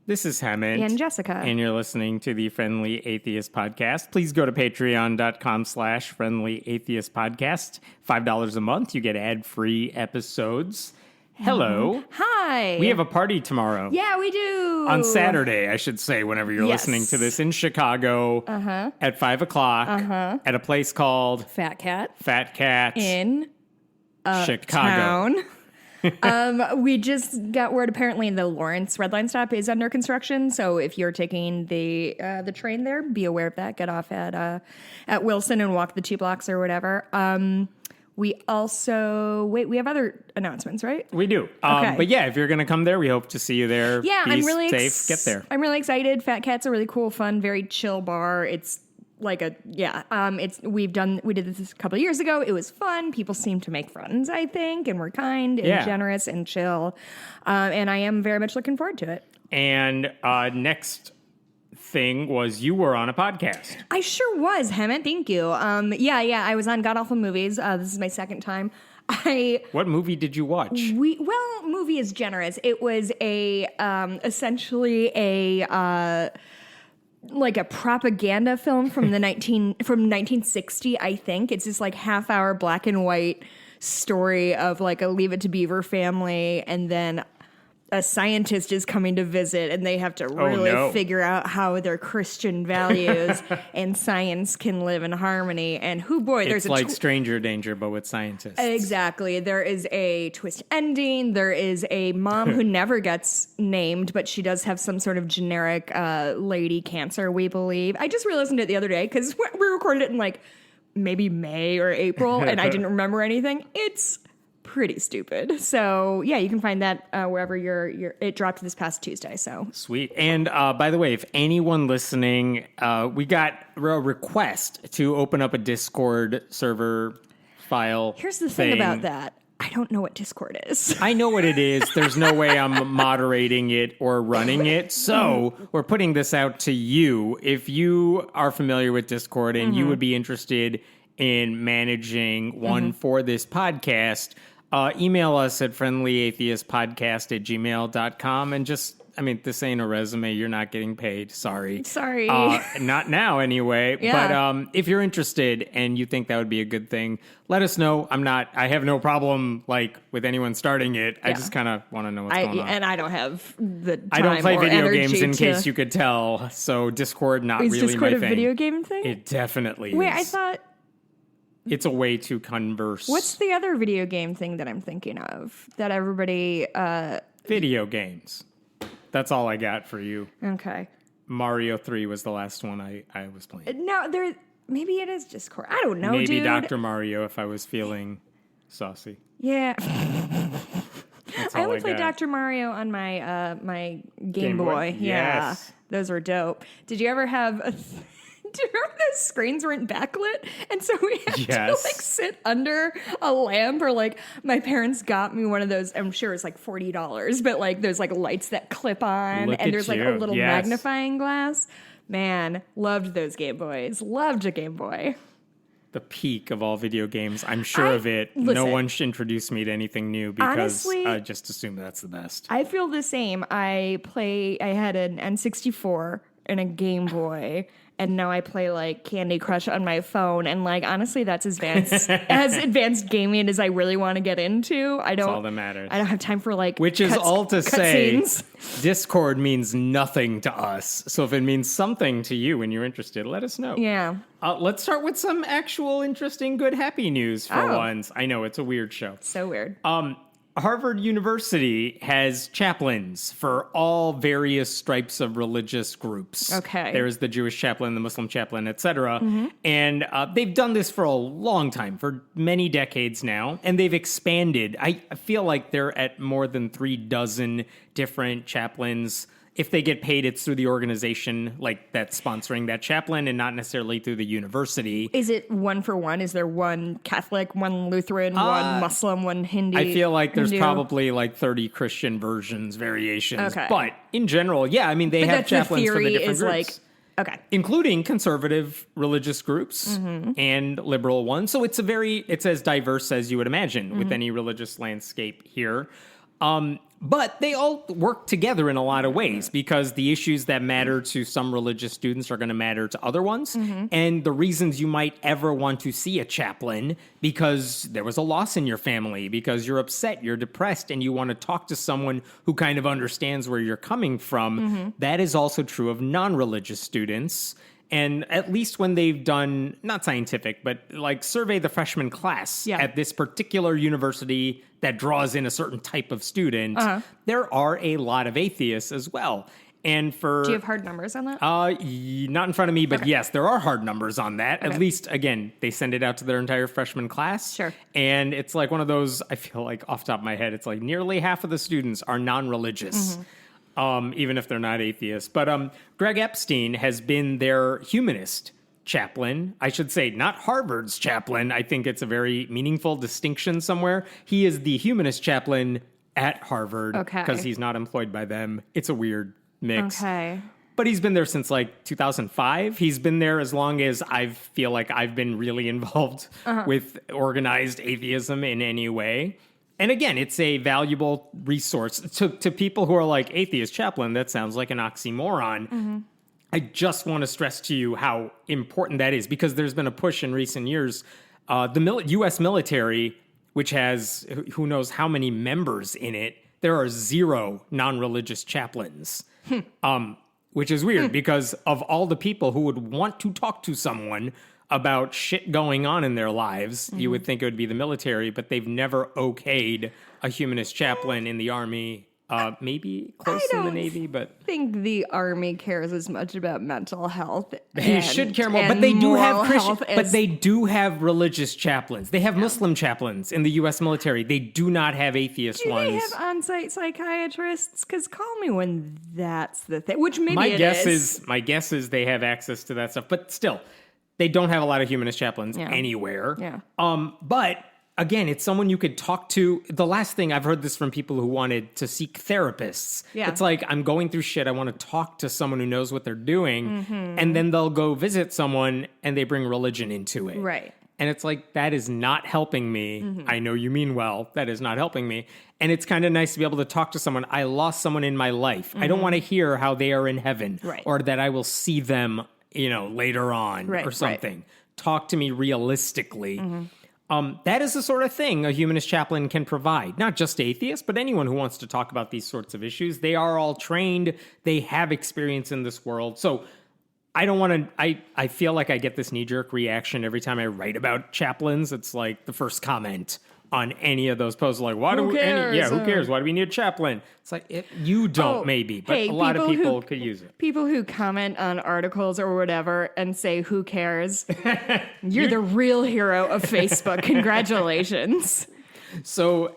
This is Hammond. And Jessica. And you're listening to the Friendly Atheist Podcast. Please go to patreon.com/Friendly Atheist Podcast. $5 a month. You get ad-free episodes. Hello. Hi. We have a party tomorrow. Yeah, we do. On Saturday, I should say, whenever you're listening to this, in Chicago at 5 o'clock at a place called Fat Cat. In Chicago. Town. We just got word apparently the Lawrence Red Line stop is under construction. So if you're taking the train there, be aware of that. Get off at Wilson and walk the 2 blocks or whatever. We also we have other announcements, right? We do. Okay. But yeah, if you're going to come there, we hope to see you there. Yeah, Be I'm really safe. Get there. I'm really excited. Fat Cat's a really cool, fun, very chill bar. It's like we did this a couple of years ago. It was fun. People seem to make friends, I think, and we're kind and generous and chill. And I am very much looking forward to it. And next thing was you were on a podcast. I sure was, Hammett. Thank you. I was on God Awful Movies. This is my second time. What movie did you watch? Movie is generous. It was essentially a propaganda film from 1960, I think. It's this like half-hour black and white story of like a Leave It to Beaver family, and then a scientist is coming to visit, and they have to really figure out how their Christian values and science can live in harmony. And there's like Stranger Danger, but with scientists. Exactly. There is a twist ending. There is a mom who never gets named, but she does have some sort of generic lady cancer, we believe. I just re-listened to it the other day because we recorded it in like maybe May or April, and I didn't remember anything. It's pretty stupid. So yeah, you can find that wherever it dropped this past Tuesday. So sweet. And by the way, if anyone listening, we got a request to open up a Discord server file. Here's the thing about that. I don't know what Discord is. I know what it is. There's no way I'm moderating it or running it. So we're putting this out to you. If you are familiar with Discord and you would be interested in managing one for this podcast, email us at friendlyatheistpodcast@gmail.com and this ain't a resume. You're not getting paid. Sorry. Not now anyway. Yeah. But if you're interested and you think that would be a good thing, let us know. I have no problem with anyone starting it. Yeah. I just kind of want to know what's going on. And I don't have the time I don't play or video energy games in case you could tell. So Discord, not is really Discord my thing. a video game thing? It definitely Wait, is. I thought it's a way to converse. What's the other video game thing that I'm thinking of that everybody... Video games. That's all I got for you. Okay. Mario 3 was the last one I was playing. No, maybe it is Discord. I don't know, Maybe dude. Dr. Mario if I was feeling saucy. Yeah. I only played got. Dr. Mario on my my Game Boy. Yeah. Yes. Those were dope. Did you ever have do you remember the screens weren't backlit? And so we had to sit under a lamp, or my parents got me one of those, I'm sure it's $40, but those lights that clip on. Look and there's a little magnifying glass. Man, loved those Game Boys. Loved a Game Boy. The peak of all video games. I'm sure of it. Listen, no one should introduce me to anything new because honestly, I just assume that's the best. I feel the same. I had an N64 and a Game Boy, and now I play Candy Crush on my phone, and honestly, that's as advanced gaming as I really want to get into. That's all that matters. I don't have time for which is all to say, scenes. Discord means nothing to us. So if it means something to you and you're interested, let us know. Yeah. Let's start with some actual interesting, good, happy news for once. I know it's a weird show. So weird. Harvard University has chaplains for all various stripes of religious groups. Okay. There's the Jewish chaplain, the Muslim chaplain, etc. And they've done this for a long time, for many decades now, and they've expanded. I feel like they're at more than 36 different chaplains. If they get paid, it's through the organization that's sponsoring that chaplain and not necessarily through the university. Is it one for one? Is there one Catholic, one Lutheran, one Muslim, one Hindu? I feel like there's probably 30 Christian variations. Okay. But in general, yeah, they have chaplains for the different groups. Okay. Including conservative religious groups and liberal ones. So it's as diverse as you would imagine with any religious landscape here. But they all work together in a lot of ways because the issues that matter to some religious students are going to matter to other ones. And the reasons you might ever want to see a chaplain because there was a loss in your family, because you're upset, you're depressed, and you want to talk to someone who kind of understands where you're coming from. That is also true of non-religious students. And at least when they've done, not scientific, but like survey the freshman class at this particular university that draws in a certain type of student, there are a lot of atheists as well. And for... Do you have hard numbers on that? Not in front of me, but yes, there are hard numbers on that. At least, again, they send it out to their entire freshman class. Sure. And it's like one of those, I feel like off the top of my head, it's like nearly half of the students are non-religious. Even if they're not atheists. But Greg Epstein has been their humanist chaplain. I should say not Harvard's chaplain. I think it's a very meaningful distinction somewhere. He is the humanist chaplain at Harvard because he's not employed by them. It's a weird mix. But he's been there since like 2005. He's been there as long as I feel like I've been really involved with organized atheism in any way. And again, it's a valuable resource to people who are like, atheist chaplain, that sounds like an oxymoron. I just want to stress to you how important that is, because there's been a push in recent years. The U.S. military, which has who knows how many members in it, there are 0 non-religious chaplains, which is weird because of all the people who would want to talk to someone about shit going on in their lives, you would think it would be the military, but they've never okayed a humanist chaplain in the Army. Maybe close in the Navy, but I think the Army cares as much about mental health. They should care more, but they do have but they do have religious chaplains. They have Muslim chaplains in the U.S. military. They do not have atheist ones. Do they have on-site psychiatrists? Because call me when that's the thing. Which maybe my guess is they have access to that stuff, but still. They don't have a lot of humanist chaplains anywhere. But again, it's someone you could talk to. The last thing I've heard this from people who wanted to seek therapists. It's like, I'm going through shit. I want to talk to someone who knows what they're doing. And then they'll go visit someone and they bring religion into it. Right. And it's like, that is not helping me. I know you mean well. That is not helping me. And it's kind of nice to be able to talk to someone. I lost someone in my life. I don't want to hear how they are in heaven or that I will see them later on or something. Talk to me realistically. That is the sort of thing a humanist chaplain can provide. Not just atheists, but anyone who wants to talk about these sorts of issues. They are all trained. They have experience in this world. So I don't want to, I feel like I get this knee-jerk reaction every time I write about chaplains. It's like the first comment on any of those posts, like, who cares? Why do we need a chaplain? It's like, you don't maybe, but a lot of people could use it. People who comment on articles or whatever and say, who cares? You're the real hero of Facebook. Congratulations. So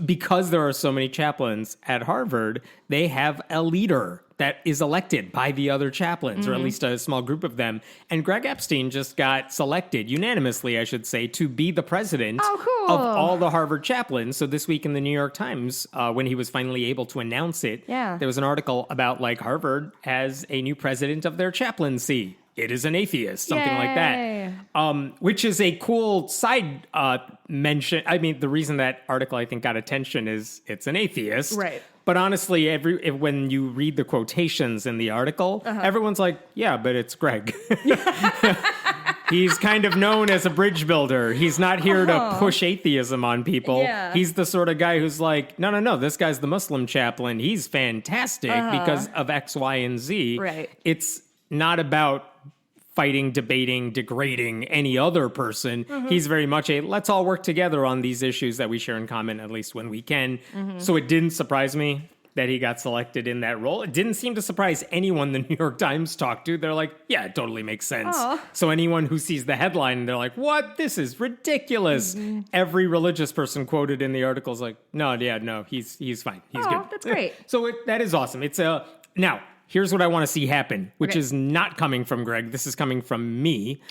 because there are so many chaplains at Harvard, they have a leader that is elected by the other chaplains, or at least a small group of them. And Greg Epstein just got selected, unanimously, I should say, to be the president of all the Harvard chaplains. So this week in the New York Times, when he was finally able to announce it, there was an article about like Harvard has a new president of their chaplaincy. It is an atheist, something like that, which is a cool side mention. I mean, the reason that article, I think, got attention is it's an atheist. Right. But honestly, when you read the quotations in the article, everyone's like, yeah, but it's Greg. He's kind of known as a bridge builder. He's not here to push atheism on people. He's the sort of guy who's like, no, this guy's the Muslim chaplain. He's fantastic because of X, Y, and Z. Right. It's not about fighting, debating, degrading any other person. He's very much let's all work together on these issues that we share in common, at least when we can. So it didn't surprise me that he got selected in that role. It didn't seem to surprise anyone the New York Times talked to. They're like, yeah, it totally makes sense. So anyone who sees the headline, they're like, what? This is ridiculous. Every religious person quoted in the article is like, no, he's fine. He's good. That's great. So that is awesome. It's now, here's what I want to see happen, which is not coming from Greg. This is coming from me.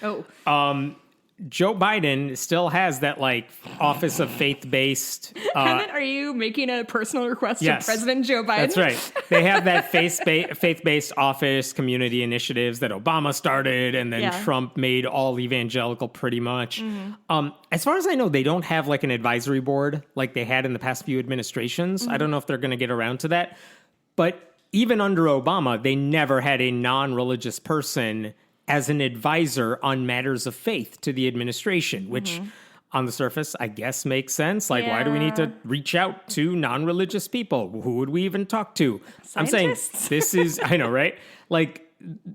Joe Biden still has that like office of faith-based. Are you making a personal request yes, to President Joe Biden? That's right. They have that faith-based office, community initiatives that Obama started, and then Trump made all evangelical pretty much. As far as I know, they don't have like an advisory board like they had in the past few administrations. I don't know if they're going to get around to that. But even under Obama, they never had a non-religious person as an advisor on matters of faith to the administration, which on the surface, I guess makes sense. Like, why do we need to reach out to non-religious people? Who would we even talk to? Scientists? I'm saying this is, I know, right? Like,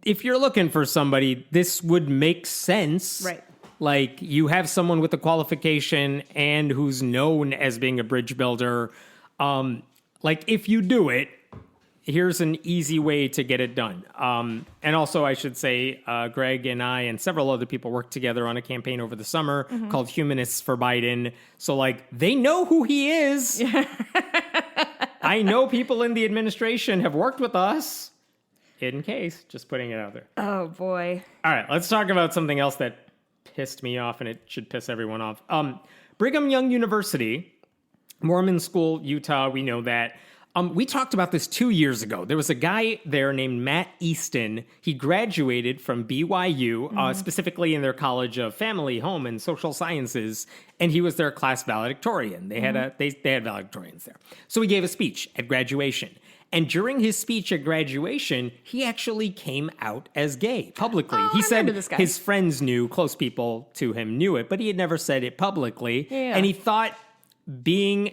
if you're looking for somebody, this would make sense. Right. Like, you have someone with a qualification and who's known as being a bridge builder. Like, if you do it, here's an easy way to get it done. And also, I should say, Greg and I and several other people worked together on a campaign over the summer called Humanists for Biden. So, like, they know who he is. I know people in the administration have worked with us. In case, just putting it out there. Oh, boy. All right, let's talk about something else that pissed me off, and it should piss everyone off. Brigham Young University, Mormon school, Utah, we know that. We talked about this 2 years ago. There was a guy there named Matt Easton. He graduated from BYU, specifically in their College of Family, Home, and Social Sciences, and he was their class valedictorian. They had they had valedictorians there. So he gave a speech at graduation. And during his speech at graduation, he actually came out as gay publicly. He said his friends knew, close people to him knew it, but he had never said it publicly. Yeah. And he thought being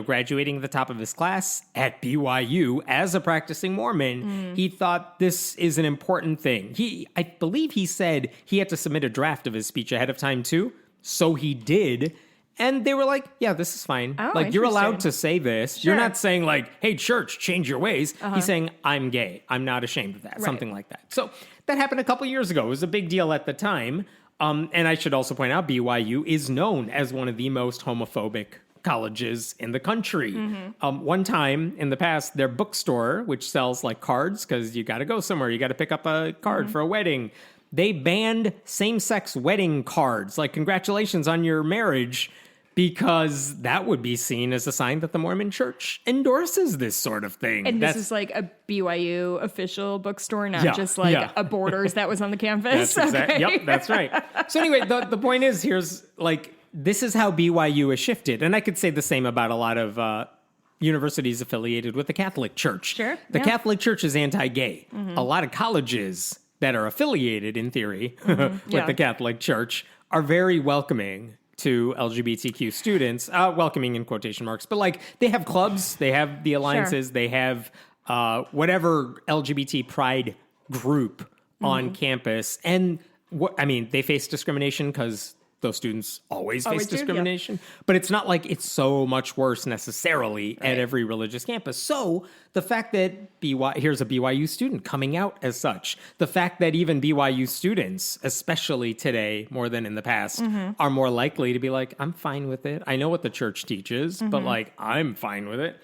graduating at the top of his class at BYU as a practicing Mormon, he thought this is an important thing. I believe he said he had to submit a draft of his speech ahead of time too. So he did. And they were like, yeah, this is fine. Oh, like, you're allowed to say this. Sure. You're not saying like, hey, church, change your ways. He's saying, I'm gay. I'm not ashamed of that. Right. Something like that. So that happened a couple years ago. It was a big deal at the time. And I should also point out, BYU is known as one of the most homophobic colleges in the country. One time in the past, their bookstore, which sells like cards, because you got to go somewhere, you got to pick up a card for a wedding, they banned same-sex wedding cards, like congratulations on your marriage, because that would be seen as a sign that the Mormon Church endorses this sort of thing. And this is like a BYU official bookstore, not just like a Borders that was on the campus. Yep, that's right. So anyway, the point is, here's like, this is how BYU has shifted. And I could say the same about a lot of universities affiliated with the Catholic Church. Sure. The Catholic Church is anti-gay. A lot of colleges that are affiliated, in theory, with the Catholic Church are very welcoming to LGBTQ students. Welcoming in quotation marks. But like, they have clubs, they have the alliances, they have whatever LGBT pride group on campus. And they face discrimination because those students always face discrimination, but it's not like it's so much worse necessarily at every religious campus. So the fact that here's a BYU student coming out as such, the fact that even BYU students, especially today more than in the past, are more likely to be like, I'm fine with it. I know what the church teaches, but like, I'm fine with it.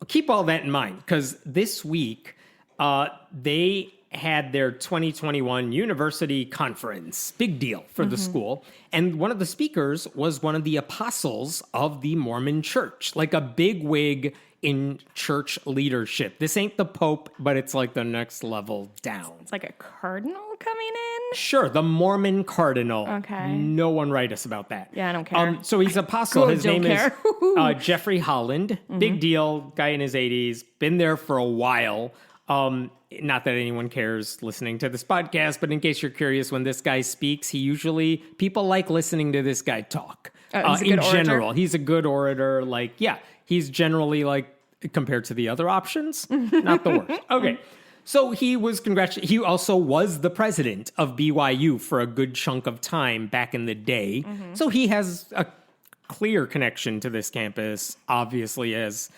Keep all that in mind, because this week they had their 2021 university conference. Big deal for the school. And one of the speakers was one of the apostles of the Mormon Church, like a big wig in church leadership. This ain't the Pope, but it's like the next level down. It's like a cardinal coming in? Sure, the Mormon cardinal. Okay. No one write us about that. Yeah, I don't care. So he's apostle. His name is Jeffrey Holland. Mm-hmm. Big deal, guy in his 80s, been there for a while. Not that anyone cares listening to this podcast, but in case you're curious, when this guy speaks, people like listening to this guy talk. He's a in good orator? general, he's a good orator. Like, yeah, he's generally like, compared to the other options, not the worst. Okay. So he was congratulated. He also was the president of BYU for a good chunk of time back in the day. So he has a clear connection to this campus, obviously, as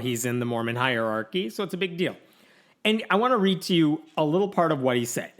he's in the Mormon hierarchy. So it's a big deal. And I want to read to you a little part of what he said,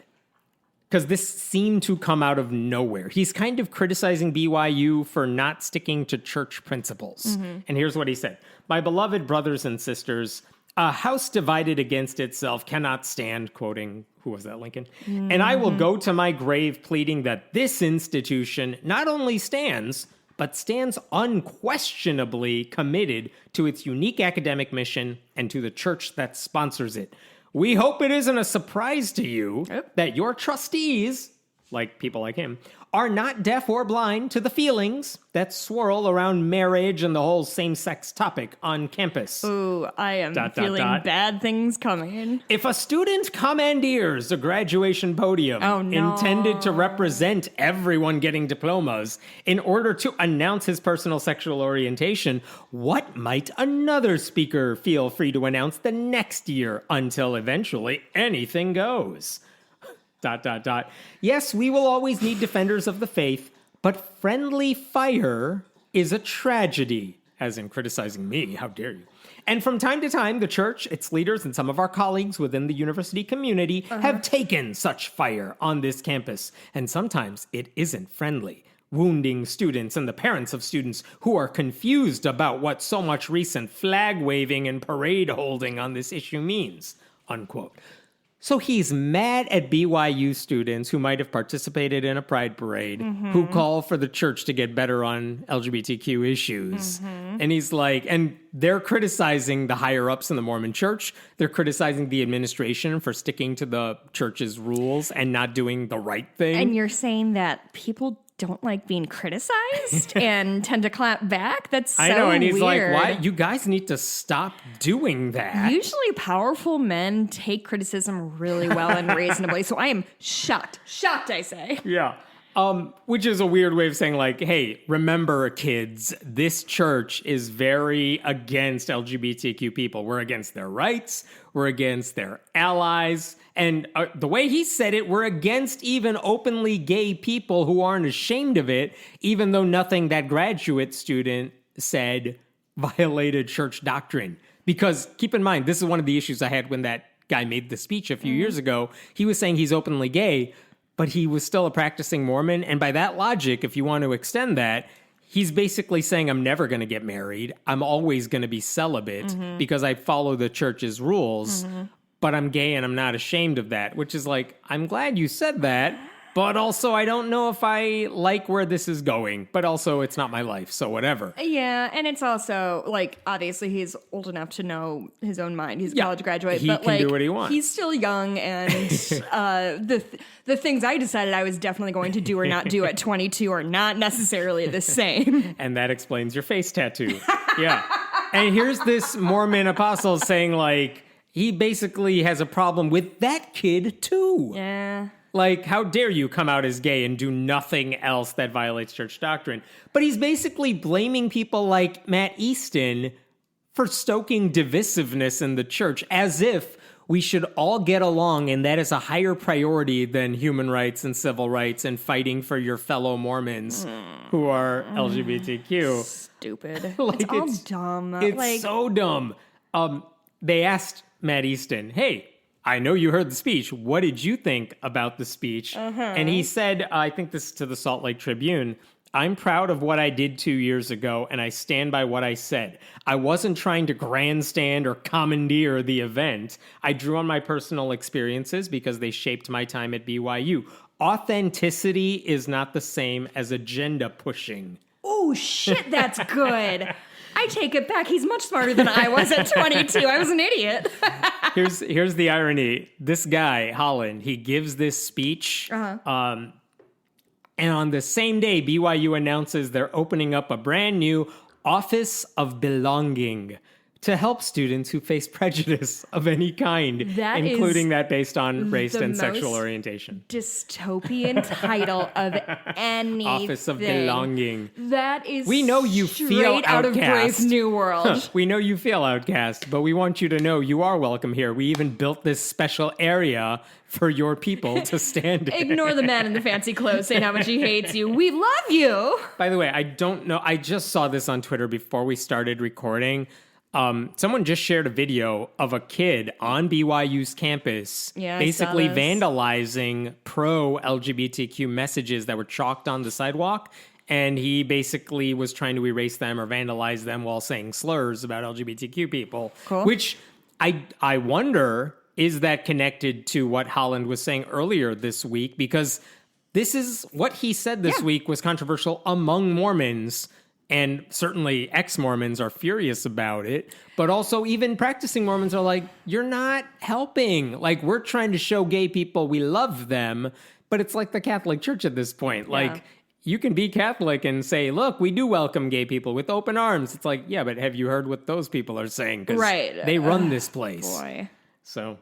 because this seemed to come out of nowhere. He's kind of criticizing BYU for not sticking to church principles. And here's what he said. My beloved brothers and sisters, A house divided against itself cannot stand, quoting, who was that, Lincoln? And I will go to my grave pleading that this institution not only stands, but stands unquestionably committed to its unique academic mission and to the church that sponsors it. We hope it isn't a surprise to you that your trustees, like people like him, are not deaf or blind to the feelings that swirl around marriage and the whole same-sex topic on campus. Ooh, I am feeling bad things coming. If a student commandeers a graduation podium intended to represent everyone getting diplomas in order to announce his personal sexual orientation, what might another speaker feel free to announce the next year until eventually anything goes? ... Yes, we will always need defenders of the faith, but friendly fire is a tragedy. As in criticizing me, how dare you? And from time to time, the church, its leaders, and some of our colleagues within the university community have taken such fire on this campus. And sometimes it isn't friendly, wounding students and the parents of students who are confused about what so much recent flag waving and parade holding on this issue means, unquote. So he's mad at BYU students who might have participated in a pride parade who call for the church to get better on LGBTQ issues. And he's like, and they're criticizing the higher ups in the Mormon church. They're criticizing the administration for sticking to the church's rules and not doing the right thing. And you're saying that people don't like being criticized and tend to clap back? That's so weird. I know, and he's weird. Like, why? You guys need to stop doing that. Usually powerful men take criticism really well and reasonably, so I am shocked, I say. Yeah. Which is a weird way of saying, like, hey, remember, kids, this church is very against LGBTQ people. We're against their rights. We're against their allies. And the way he said it, we're against even openly gay people who aren't ashamed of it, even though nothing that graduate student said violated church doctrine. Because keep in mind, this is one of the issues I had when that guy made the speech a few years ago. He was saying he's openly gay, but he was still a practicing Mormon. And by that logic, if you want to extend that, he's basically saying, I'm never going to get married. I'm always going to be celibate because I follow the church's rules. But I'm gay and I'm not ashamed of that, which is like, I'm glad you said that. But also, I don't know if I like where this is going. But also, it's not my life, so whatever. Yeah, and it's also, like, obviously he's old enough to know his own mind. He's a college graduate. He but, can like, do what he wants. He's still young, and the things I decided I was definitely going to do or not do at 22 are not necessarily the same. And that explains your face tattoo. Yeah. And here's this Mormon apostle saying, like, he basically has a problem with that kid, too. Yeah. Like, how dare you come out as gay and do nothing else that violates church doctrine? But he's basically blaming people like Matt Easton for stoking divisiveness in the church, as if we should all get along and that is a higher priority than human rights and civil rights and fighting for your fellow Mormons who are LGBTQ. Stupid. Like, it's all dumb. It's so dumb. They asked Matt Easton, hey, I know you heard the speech. What did you think about the speech? And he said, I think this is to the Salt Lake Tribune, I'm proud of what I did 2 years ago, and I stand by what I said. I wasn't trying to grandstand or commandeer the event. I drew on my personal experiences because they shaped my time at BYU. Authenticity is not the same as agenda pushing. Oh, shit, that's good. I take it back. He's much smarter than I was at 22. I was an idiot. Here's the irony. This guy, Holland, he gives this speech. And on the same day, BYU announces they're opening up a brand new Office of Belonging to help students who face prejudice of any kind, including that based on race and sexual orientation. Dystopian title of anything. Office of Belonging. That is we know you feel out outcast. Of Brave New World. We know you feel outcast, but we want you to know you are welcome here. We even built this special area for your people to stand in. Ignore the man in the fancy clothes saying how much he hates you. We love you. By the way, I don't know. I just saw this on Twitter before we started recording. Someone just shared a video of a kid on BYU's campus basically vandalizing pro-LGBTQ messages that were chalked on the sidewalk. And he basically was trying to erase them or vandalize them while saying slurs about LGBTQ people. Cool. Which I wonder, is that connected to what Holland was saying earlier this week? Because this is what he said this week was controversial among Mormons. And certainly ex-Mormons are furious about it. But also even practicing Mormons are like, you're not helping. Like, we're trying to show gay people we love them. But it's like the Catholic Church at this point. Like, you can be Catholic and say, look, we do welcome gay people with open arms. It's like, yeah, but have you heard what those people are saying? Because they run this place. Boy. So...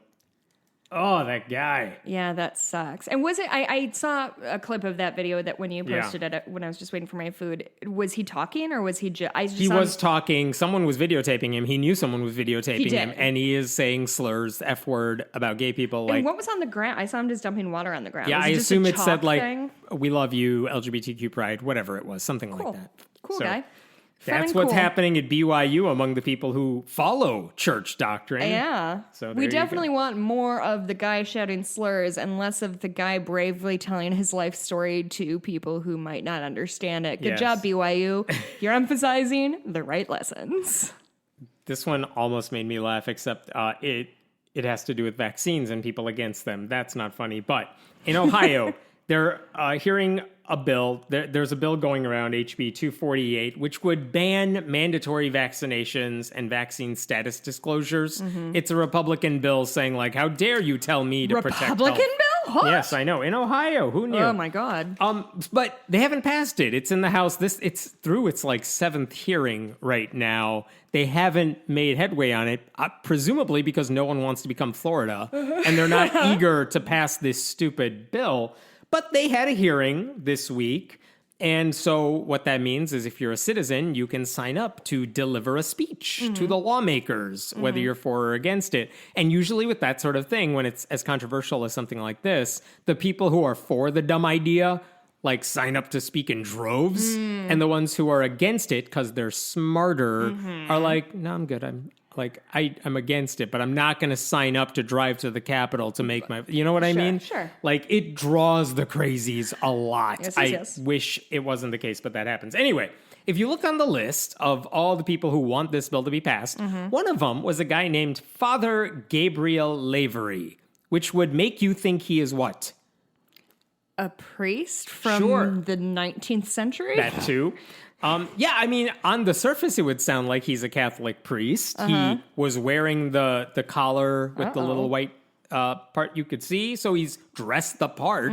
Oh, that guy. Yeah, that sucks. And was it, I saw a clip of that video that when you posted it, when I was just waiting for my food. Was he talking or was he just... He was talking. Someone was videotaping him. He knew someone was videotaping him. And he is saying slurs, the F word, about gay people. Like, and what was on the ground? I saw him just dumping water on the ground. Yeah, was I assume it said, like, thing? we love you, LGBTQ pride, whatever it was. Something like that. Cool guy. That's what's happening at BYU among the people who follow church doctrine. Yeah. So we definitely want more of the guy shouting slurs and less of the guy bravely telling his life story to people who might not understand it. Good job, BYU. You're emphasizing the right lessons. This one almost made me laugh, except it has to do with vaccines and people against them. That's not funny. But in Ohio, they're hearing a bill. There's a bill going around, HB 248, which would ban mandatory vaccinations and vaccine status disclosures. It's a Republican bill saying, like, how dare you tell me to protect health? Republican bill? What? Yes, I know. In Ohio. Who knew? Oh, my God. But they haven't passed it. It's in the House. It's through its, like, 7th hearing right now. They haven't made headway on it, presumably because no one wants to become Florida, and they're not eager to pass this stupid bill. But they had a hearing this week, and so what that means is if you're a citizen, you can sign up to deliver a speech to the lawmakers, whether you're for or against it. And usually with that sort of thing, when it's as controversial as something like this, the people who are for the dumb idea, like, sign up to speak in droves, and the ones who are against it, because they're smarter, are like, no, I'm good. I'm against it, but I'm not going to sign up to drive to the Capitol to make my... You know what I mean? Sure. Like, it draws the crazies a lot. Yes. I wish it wasn't the case, but that happens. Anyway, if you look on the list of all the people who want this bill to be passed, one of them was a guy named Father Gabriel Lavery, which would make you think he is what? A priest from the 19th century? That too. Yeah, I mean, on the surface, it would sound like he's a Catholic priest. He was wearing the collar with the little white part you could see, so he's dressed the part.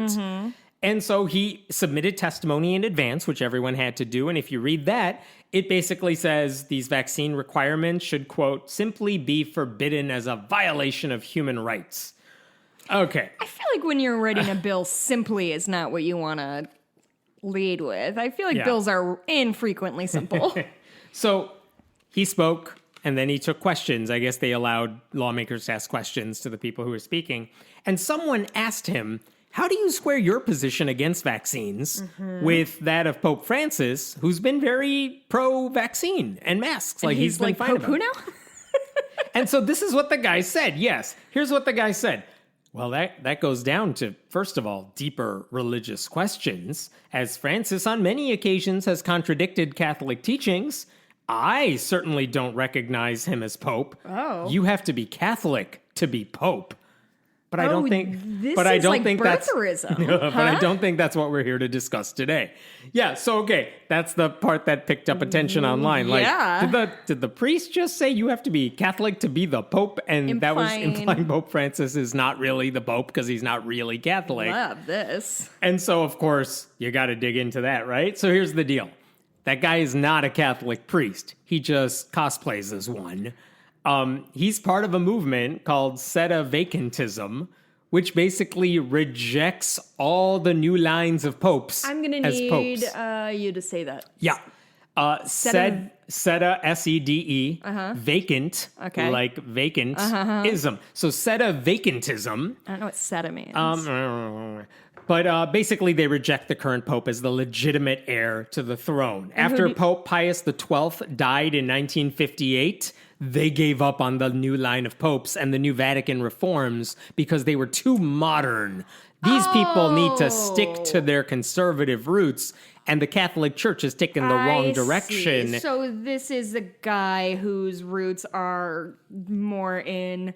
And so he submitted testimony in advance, which everyone had to do. And if you read that, it basically says these vaccine requirements should, quote, simply be forbidden as a violation of human rights. Okay. I feel like when you're writing a bill, simply is not what you want to lead with. I feel like bills are infrequently simple. So he spoke, and then he took questions. I guess they allowed lawmakers to ask questions to the people who were speaking. And someone asked him, how do you square your position against vaccines with that of Pope Francis, who's been very pro-vaccine and masks? And he's been like, fine Pope about who it. now? And so this is what the guy said. Yes, here's what the guy said. Well, that goes down to, first of all, deeper religious questions. As Francis on many occasions has contradicted Catholic teachings, I certainly don't recognize him as Pope. Oh. You have to be Catholic to be Pope. But I don't think this but I is don't like think birtherism, but I don't think that's what we're here to discuss today. Yeah, so okay, that's the part that picked up attention online. Like, did the priest just say you have to be Catholic to be the Pope, and that was implying Pope Francis is not really the Pope because he's not really Catholic? Love this. And so, of course, you got to dig into that, right? So here's the deal: that guy is not a Catholic priest. He just cosplays as one. He's part of a movement called Sedevacantism, which basically rejects all the new lines of popes. I'm going to need you to say that. Yeah. Seda, S-E-D-E, vacant, like vacant-ism. So Sedevacantism. I don't know what Seta means. But basically, they reject the current pope as the legitimate heir to the throne. After Pope Pius XII died in 1958, they gave up on the new line of popes and the new Vatican reforms because they were too modern. These people need to stick to their conservative roots, and the Catholic Church has taken the wrong direction. See. So this is a guy whose roots are more in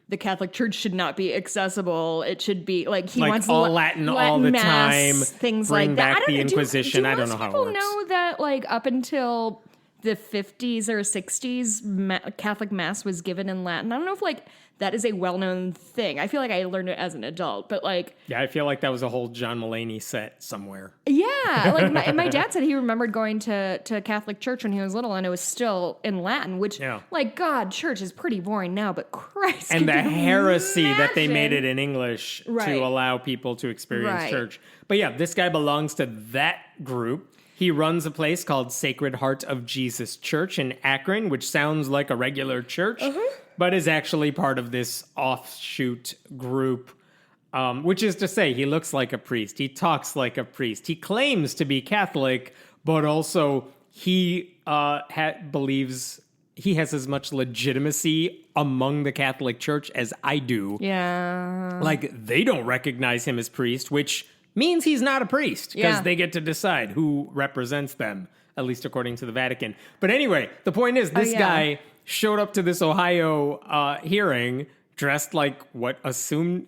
the Catholic Church should not be accessible. It should be like he wants all Latin all the mass, time. Things bring like back that. the Inquisition. I don't know how it works. People know that like up until the 50s or 60s, Catholic Mass was given in Latin. I don't know if like that is a well-known thing. I feel like I learned it as an adult, but like... Yeah, I feel like that was a whole John Mulaney set somewhere. Yeah, like my dad said he remembered going to Catholic church when he was little, and it was still in Latin, which, like, God, church is pretty boring now, but Christ... And the heresy that they made it in English to allow people to experience church. But yeah, this guy belongs to that group. He runs a place called Sacred Heart of Jesus Church in Akron, which sounds like a regular church, but is actually part of this offshoot group, which is to say he looks like a priest. He talks like a priest. He claims to be Catholic, but also he believes he has as much legitimacy among the Catholic Church as I do. Yeah. Like, they don't recognize him as priest, which... means he's not a priest, because they get to decide who represents them, at least according to the Vatican. But anyway, the point is, this guy showed up to this Ohio hearing dressed like what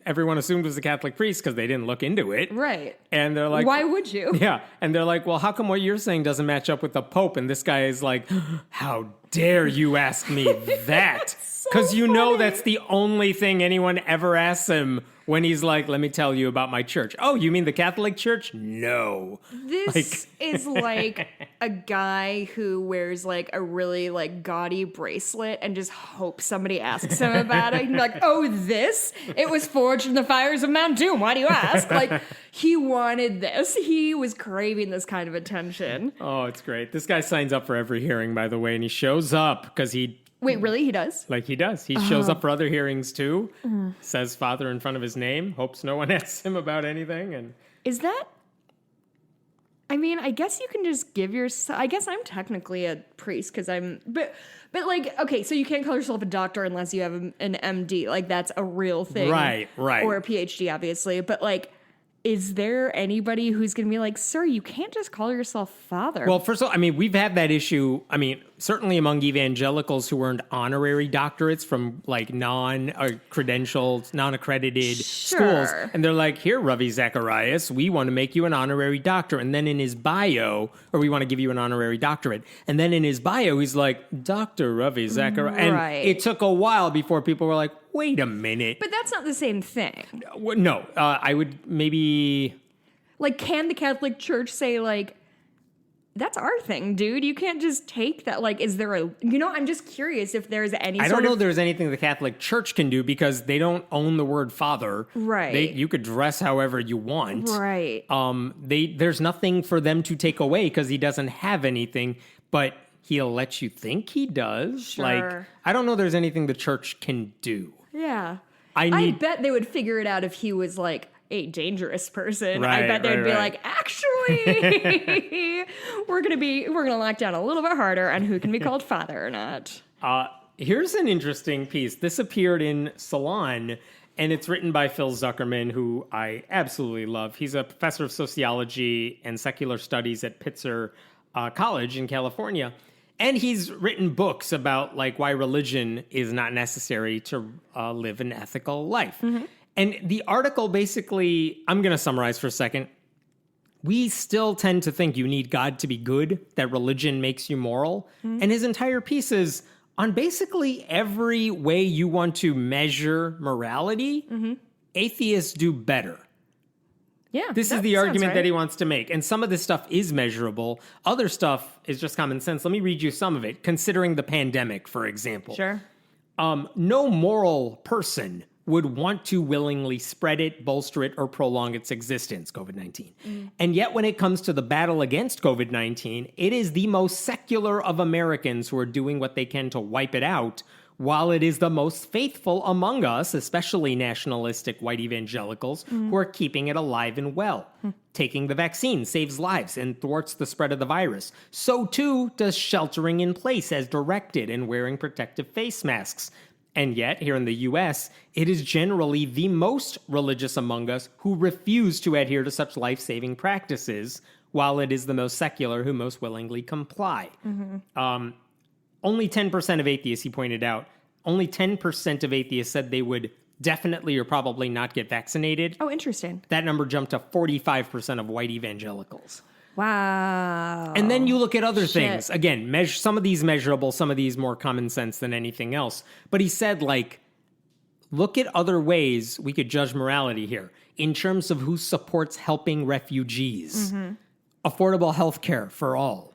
everyone assumed was a Catholic priest, because they didn't look into it. Right. And they're like... why would you? Yeah. And they're like, well, how come what you're saying doesn't match up with the Pope? And this guy is like, how dare you ask me that? Because you know that's the only thing anyone ever asks him when he's like, let me tell you about my church. Oh, you mean the Catholic Church? No. This is like a guy who wears like a really like gaudy bracelet and just hopes somebody asks him about it. And like, oh, this? It was forged in the fires of Mount Doom. Why do you ask? Like, he wanted this. He was craving this kind of attention. Oh, it's great. This guy signs up for every hearing, by the way, and he shows up because he... Wait, really? He does? Like, he does. He shows up for other hearings, too. Says Father in front of his name. Hopes no one asks him about anything. And is that... I mean, I guess you can just give yourself... I guess I'm technically a priest because I'm... But like, okay, so you can't call yourself a doctor unless you have an MD. Like, that's a real thing. Right. Or a PhD, obviously. But like... is there anybody who's going to be like, sir, you can't just call yourself father? Well, first of all, I mean, we've had that issue. I mean, certainly among evangelicals who earned honorary doctorates from like non-credentialed, non-accredited schools. And they're like, here, Ravi Zacharias, we want to make you an honorary doctor. And then in his bio, or we want to give you an honorary doctorate. And then in his bio, he's like, Dr. Ravi Zacharias. And it took a while before people were like, wait a minute. But that's not the same thing. No, I would maybe... Like, can the Catholic Church say, like, that's our thing, dude. You can't just take that. Like, is there a... You know, I'm just curious if there's any I don't know if there's anything the Catholic Church can do because they don't own the word father. Right. You could dress however you want. Right. There's nothing for them to take away because he doesn't have anything, but he'll let you think he does. Sure. Like, I don't know there's anything the church can do. Yeah. I bet they would figure it out if he was, like, a dangerous person. Right, I bet they'd be like, actually, we're gonna lock down a little bit harder on who can be called father or not. Here's an interesting piece. This appeared in Salon, and it's written by Phil Zuckerman, who I absolutely love. He's a professor of sociology and secular studies at Pitzer College in California. And he's written books about like why religion is not necessary to live an ethical life. Mm-hmm. And the article basically, I'm going to summarize for a second. We still tend to think you need God to be good, that religion makes you moral. Mm-hmm. And his entire piece is on basically every way you want to measure morality, atheists do better. Yeah, this is the argument that he wants to make. And some of this stuff is measurable. Other stuff is just common sense. Let me read you some of it. Considering the pandemic, for example. Sure. No moral person would want to willingly spread it, bolster it, or prolong its existence, COVID-19. And yet when it comes to the battle against COVID-19, it is the most secular of Americans who are doing what they can to wipe it out, while it is the most faithful among us, especially nationalistic white evangelicals, who are keeping it alive and well. Taking the vaccine saves lives and thwarts the spread of the virus. So too does sheltering in place as directed and wearing protective face masks. And yet, here in the U.S., it is generally the most religious among us who refuse to adhere to such life-saving practices, while it is the most secular who most willingly comply. Only 10% of atheists, he pointed out, only 10% of atheists said they would definitely or probably not get vaccinated. Oh, interesting. That number jumped to 45% of white evangelicals. Wow. And then you look at other things. Again, some of these measurable, some of these more common sense than anything else. But he said, like, look at other ways we could judge morality here in terms of who supports helping refugees, affordable health care for all,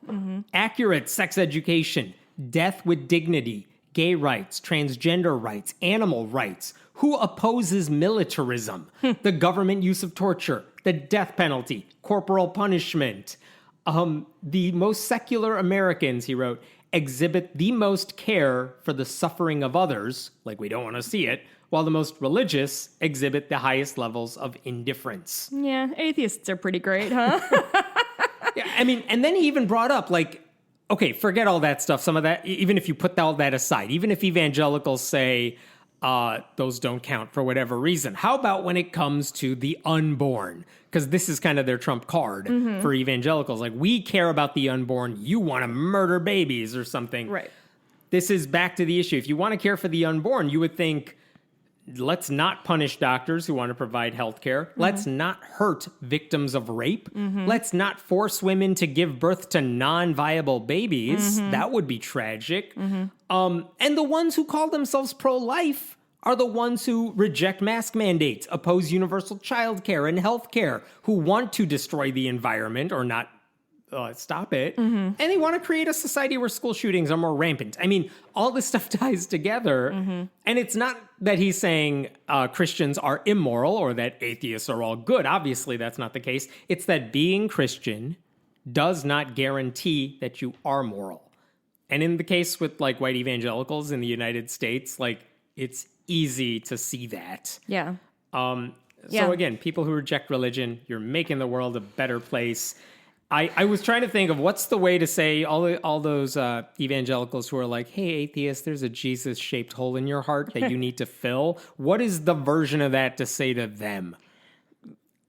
accurate sex education, death with dignity, gay rights, transgender rights, animal rights, who opposes militarism, the government use of torture, the death penalty, corporal punishment. The most secular Americans, he wrote, exhibit the most care for the suffering of others, like we don't want to see it, while the most religious exhibit the highest levels of indifference. Yeah, atheists are pretty great, huh? Yeah, I mean, and then he even brought up, like, okay, forget all that stuff, some of that, even if you put all that aside, even if evangelicals say those don't count for whatever reason, how about when it comes to the unborn? Because this is kind of their trump card for evangelicals. Like, we care about the unborn, you want to murder babies or something. Right. This is back to the issue. If you want to care for the unborn, you would think, let's not punish doctors who want to provide health care. Let's not hurt victims of rape. Let's not force women to give birth to non-viable babies. That would be tragic. And the ones who call themselves pro-life are the ones who reject mask mandates, oppose universal child care and health care, who want to destroy the environment or not stop it. And they want to create a society where school shootings are more rampant. I mean, all this stuff ties together. And it's not that he's saying Christians are immoral or that atheists are all good. Obviously, that's not the case. It's that being Christian does not guarantee that you are moral. And in the case with, like, white evangelicals in the United States, like, it's easy to see that. Yeah. So again, people who reject religion, you're making the world a better place. I was trying to think of what's the way to say all those evangelicals who are like, hey, atheist, there's a Jesus-shaped hole in your heart that you need to fill. What is the version of that to say to them?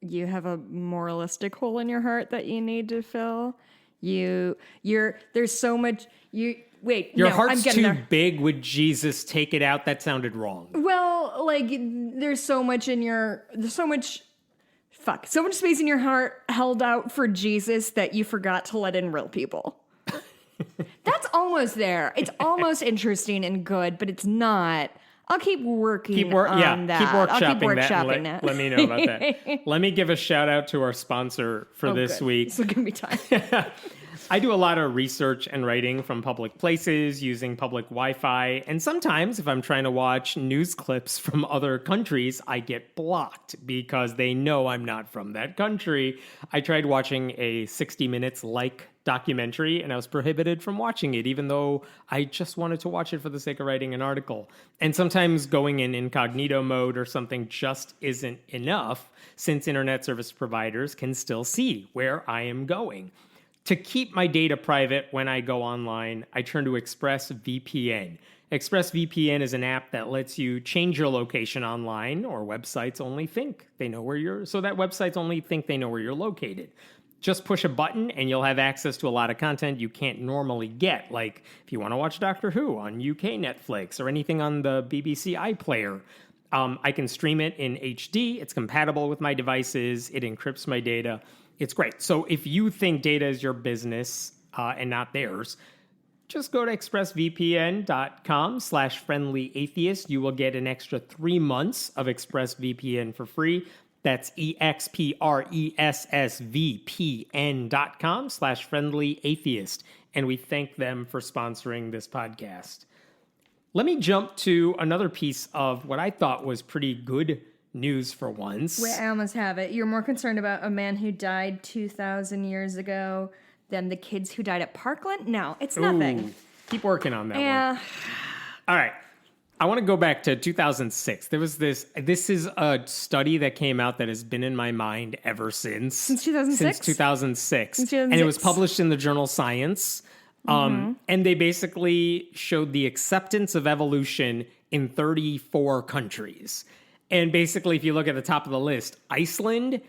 You have a moralistic hole in your heart that you need to fill. There's so much, Your heart's too big. Would Jesus take it out? That sounded wrong. Well, like, there's so much space in your heart held out for Jesus that you forgot to let in real people. That's almost there. It's almost interesting and good, but it's not. I'll keep working on that. Keep workshopping that. Let me know about that. Let me give a shout out to our sponsor for this week. This will give me time. I do a lot of research and writing from public places using public Wi-Fi. And sometimes if I'm trying to watch news clips from other countries, I get blocked because they know I'm not from that country. I tried watching a 60 Minutes like documentary and I was prohibited from watching it, even though I just wanted to watch it for the sake of writing an article. And sometimes going in incognito mode or something just isn't enough, since internet service providers can still see where I am going. To keep my data private when I go online, I turn to ExpressVPN. ExpressVPN is an app that lets you change your location online, or websites only think they know where you're, so that websites only think they know where you're located. Just push a button and you'll have access to a lot of content you can't normally get. Like if you want to watch Doctor Who on UK Netflix or anything on the BBC iPlayer, I can stream it in HD. It's compatible with my devices. It encrypts my data. It's great. So if you think data is your business and not theirs, just go to expressvpn.com/friendlyatheist. You will get an extra 3 months of ExpressVPN for free. That's expressvpn.com/friendlyatheist. And we thank them for sponsoring this podcast. Let me jump to another piece of what I thought was pretty good news for once. Wait, I almost have it. You're more concerned about a man who died 2,000 years ago than the kids who died at Parkland? No, it's nothing. Keep working on that one. All right. I want to go back to 2006. There was this is a study that came out that has been in my mind ever since. Since 2006? Since 2006. Since 2006. And it was published in the journal Science. And they basically showed the acceptance of evolution in 34 countries. And basically, if you look at the top of the list, Iceland,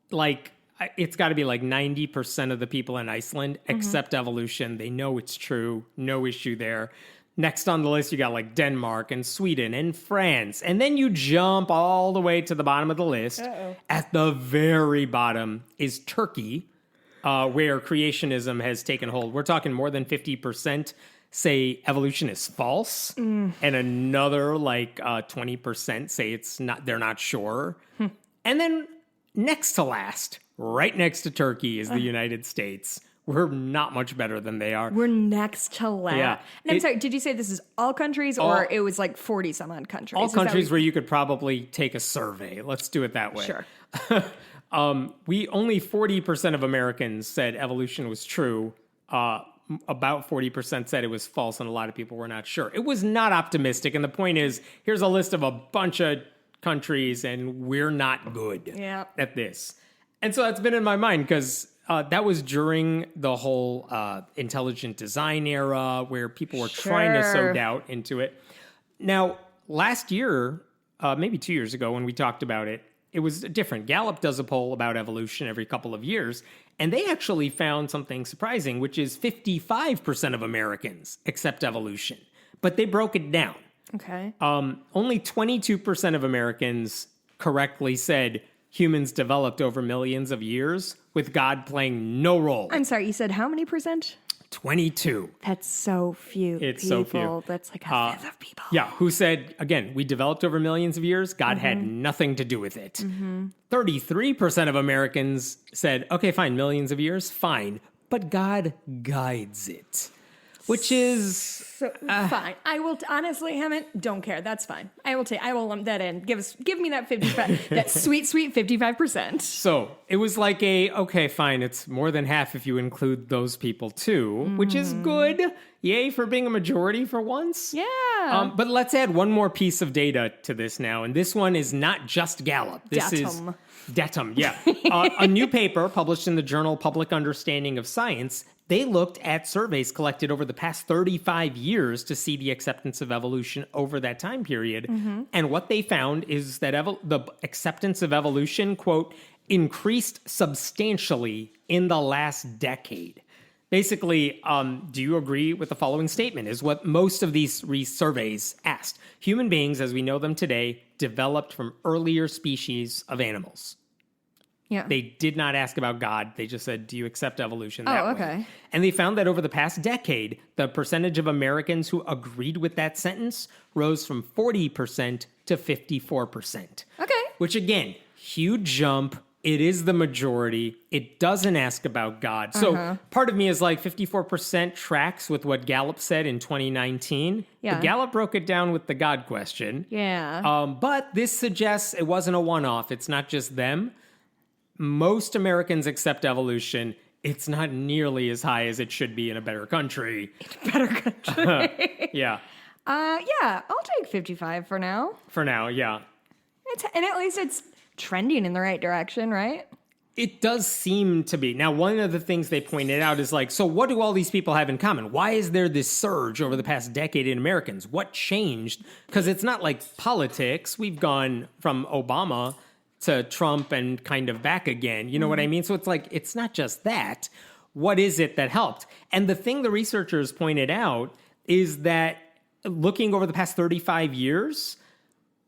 like, it's got to be like 90% of the people in Iceland accept evolution. They know it's true. No issue there. Next on the list, you got like Denmark and Sweden and France. And then you jump all the way to the bottom of the list. Uh-oh. At the very bottom is Turkey, where creationism has taken hold. We're talking more than 50% say evolution is false. And another like 20% say it's not, they're not sure. And then next to last, right next to Turkey, is the United States. We're not much better than they are. We're next to last. Yeah. And I'm sorry, did you say this is all countries or it was like 40 some odd countries? All countries where you could probably take a survey. Let's do it that way. Sure. We only 40% of Americans said evolution was true. About 40% said it was false, and a lot of people were not sure. It was not optimistic. And the point is, here's a list of a bunch of countries, and we're not good at this. And so that's been in my mind because that was during the whole intelligent design era where people were trying to sow doubt into it. Now, last year, maybe 2 years ago when we talked about it, it was different. Gallup does a poll about evolution every couple of years, and they actually found something surprising, which is 55% of Americans accept evolution. But they broke it down. Okay. Only 22% of Americans correctly said humans developed over millions of years, with God playing no role. I'm sorry, you said how many percent? 22. That's so few It's people. so few. That's like a fifth of people. Yeah, who said, again, we developed over millions of years. God had nothing to do with it. 33% of Americans said, okay, fine, millions of years, fine. But God guides it, which is... So, fine. I will honestly, Hammett, don't care. That's fine. I will lump that in. Give me that 55, that sweet 55%. So it was like okay, fine. It's more than half if you include those people too, which is good. Yay for being a majority for once. Yeah. But let's add one more piece of data to this now. And this one is not just Gallup. This is Datum. Yeah. A new paper published in the journal Public Understanding of Science. They looked at surveys collected over the past 35 years to see the acceptance of evolution over that time period. And what they found is that the acceptance of evolution, quote, increased substantially in the last decade. Basically, do you agree with the following statement is what most of these surveys asked. Human beings, as we know them today, developed from earlier species of animals. Yeah. They did not ask about God. They just said, do you accept evolution that way? Okay. And they found that over the past decade, the percentage of Americans who agreed with that sentence rose from 40% to 54%. Okay. Which, again, huge jump. It is the majority. It doesn't ask about God. So part of me is like 54% tracks with what Gallup said in 2019. Yeah. But Gallup broke it down with the God question. Yeah. But this suggests it wasn't a one-off. It's not just them. Most Americans accept evolution. It's not nearly as high as it should be in a better country. Better country. Yeah. Yeah, I'll take 55 for now. For now, yeah. And at least it's trending in the right direction, right? It does seem to be. Now, one of the things they pointed out is like, so what do all these people have in common? Why is there this surge over the past decade in Americans? What changed? Because it's not like politics. We've gone from Obama to Trump and kind of back again. You know what I mean? So it's like, it's not just that. What is it that helped? And the thing the researchers pointed out is that looking over the past 35 years,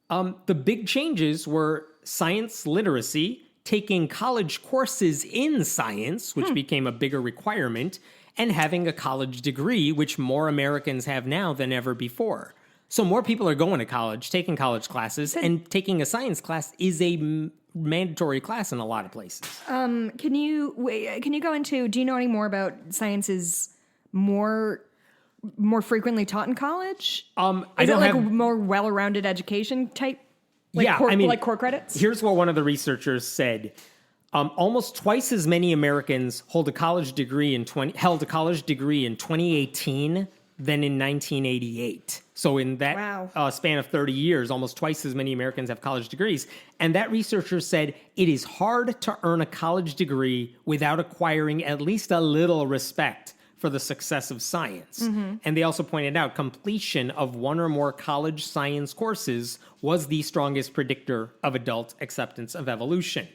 the big changes were science literacy, taking college courses in science, which became a bigger requirement, and having a college degree, which more Americans have now than ever before. So more people are going to college, taking college classes, and taking a science class is a mandatory class in a lot of places. Can you go into, do you know any more about sciences more frequently taught in college? Is it like a more well-rounded education type? Like like core credits? Here's what one of the researchers said. Almost twice as many Americans held a college degree in 2018 than in 1988. So in that span of 30 years, almost twice as many Americans have college degrees. And that researcher said it is hard to earn a college degree without acquiring at least a little respect for the success of science. And they also pointed out completion of one or more college science courses was the strongest predictor of adult acceptance of evolution,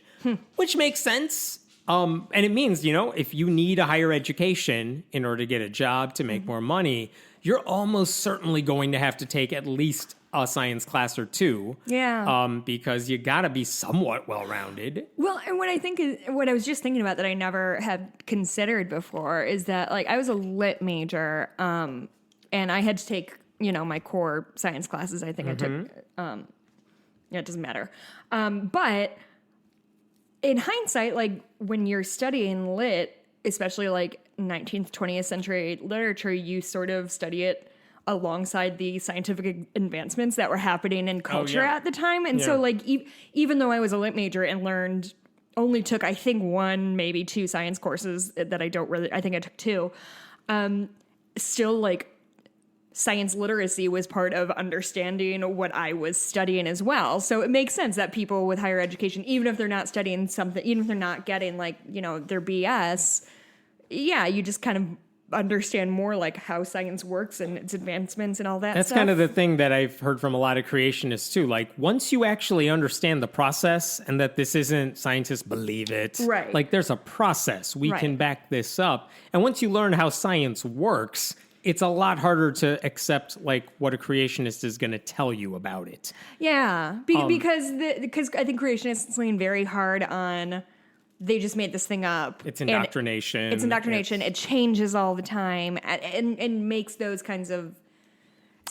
which makes sense. And it means, if you need a higher education in order to get a job, to make more money, you're almost certainly going to have to take at least a science class or two. Yeah. Because you got to be somewhat well-rounded. Well, and what I was just thinking about that I never had considered before is that, like, I was a lit major, and I had to take, my core science classes. I think I took, it doesn't matter. But in hindsight, like, when you're studying lit, especially like 19th, 20th century literature, you sort of study it alongside the scientific advancements that were happening in culture at the time. And so, like, even though I was a lit major and only took, I think, one, maybe two science courses that I think I took two, still, like, science literacy was part of understanding what I was studying as well. So it makes sense that people with higher education, even if they're not studying something, even if they're not getting, like, their BS, you just kind of understand more, like, how science works and its advancements and all that That's stuff. kind of the thing that I've heard from a lot of creationists too. Like, once you actually understand the process and that this isn't scientists believe it, right? Like, there's a process. We can back this up. And once you learn how science works, it's a lot harder to accept, like, what a creationist is going to tell you about it. Yeah, because I think creationists lean very hard on, they just made this thing up. It's indoctrination. It changes all the time and makes those kinds of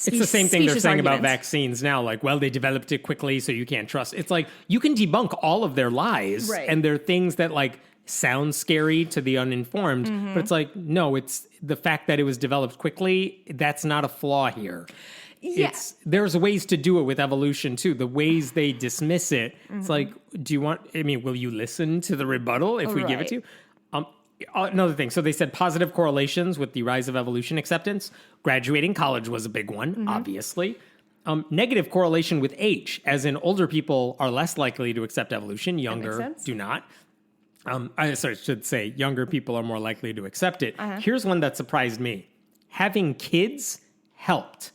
It's the same thing they're saying arguments about vaccines now. Like, well, they developed it quickly, so you can't trust. It's like, you can debunk all of their lies. Right. And they're things that, like, sound scary to the uninformed. But it's like, no, it's the fact that it was developed quickly. That's not a flaw here. Yeah. There's ways to do it with evolution too. The ways they dismiss it. It's like, will you listen to the rebuttal if we give it to you? Another thing. So they said positive correlations with the rise of evolution acceptance. Graduating college was a big one, obviously. Negative correlation with age, as in older people are less likely to accept evolution. Younger do not. I should say younger people are more likely to accept it. Here's one that surprised me. Having kids helped.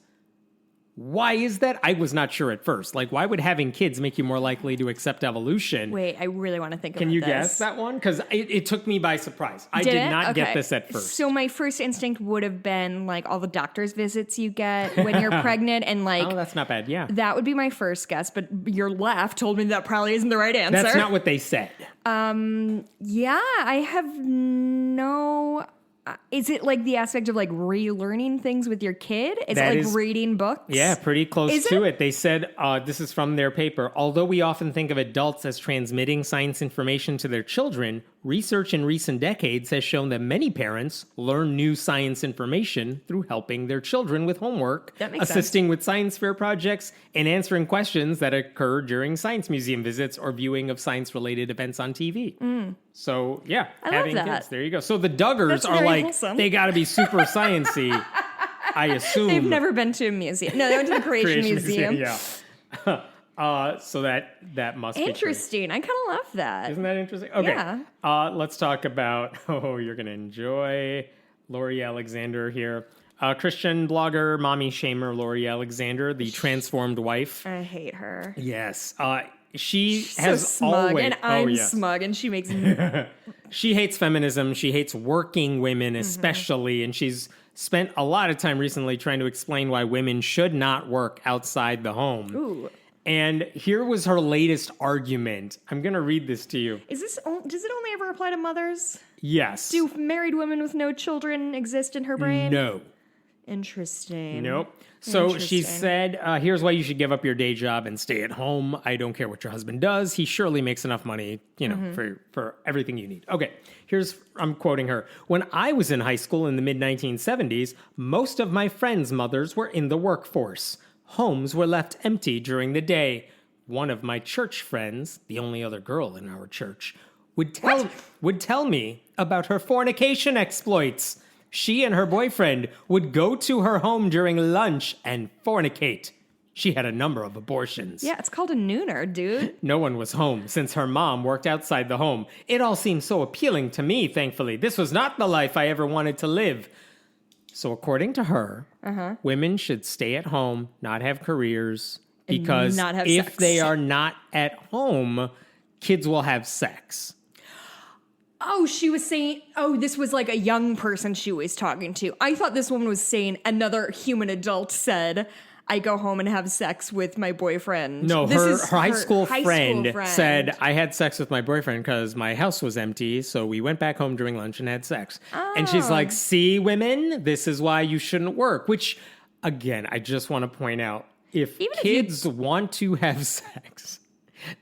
Why is that? I was not sure at first. Like, why would having kids make you more likely to accept evolution? Wait, I really want to think about this. Can you guess that one? Because it took me by surprise. I did not get this at first. So my first instinct would have been, like, all the doctor's visits you get when you're pregnant and, like... Oh, that's not bad, yeah. That would be my first guess, but your laugh told me that probably isn't the right answer. That's not what they said. Yeah, I have no... Is it, like, the aspect of, like, relearning things with your kid? Is it like reading books? Yeah, pretty close to it. They said, this is from their paper, although we often think of adults as transmitting science information to their children, research in recent decades has shown that many parents learn new science information through helping their children with homework, assisting with science fair projects, and answering questions that occur during science museum visits or viewing of science-related events on TV. So, yeah, having kids. There you go. So the Duggars are like, wholesome. They got to be super sciencey, I assume. They've never been to a museum. No, they went to the Creation Museum. Yeah. So that must be interesting. I kind of love that. Isn't that interesting? Okay. Yeah. Let's talk about, you're going to enjoy Lori Alexander here. Christian blogger, mommy shamer Lori Alexander, the transformed wife. I hate her. Yes. She's has so smug, always... And I'm smug, and she makes me... She hates feminism. She hates working women especially, and she's spent a lot of time recently trying to explain why women should not work outside the home. Ooh. And here was her latest argument. I'm going to read this to you. Does it only ever apply to mothers? Yes. Do married women with no children exist in her brain? No. Interesting. Nope. So she said, here's why you should give up your day job and stay at home. I don't care what your husband does. He surely makes enough money, for everything you need. Okay, I'm quoting her. When I was in high school in the mid-1970s, most of my friends' mothers were in the workforce. Homes were left empty during the day. One of my church friends, the only other girl in our church, would tell me about her fornication exploits. She and her boyfriend would go to her home during lunch and fornicate. She had a number of abortions. Yeah, it's called a nooner, dude. No one was home since her mom worked outside the home. It all seemed so appealing to me, thankfully. This was not the life I ever wanted to live. So according to her, women should stay at home, not have careers, because not have if sex. they are not at home, kids will have sex. Oh, she was saying, this was like a young person she was talking to. I thought this woman was saying another human adult said, I go home and have sex with my boyfriend. No, her high school friend friend said, I had sex with my boyfriend because my house was empty, so we went back home during lunch and had sex. And she's like, see, women, this is why you shouldn't work. Which, again, I just want to point out, if kids want to have sex,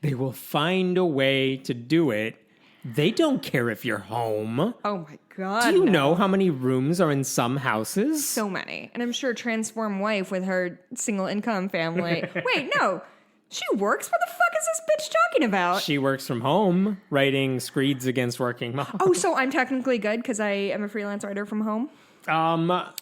they will find a way to do it. They don't care if you're home. Oh my God. Do you know how many rooms are in some houses? So many. And I'm sure transform wife with her single income family. Wait, no. She works? What the fuck is this bitch talking about? She works from home, writing screeds against working moms. Oh, so I'm technically good because I am a freelance writer from home?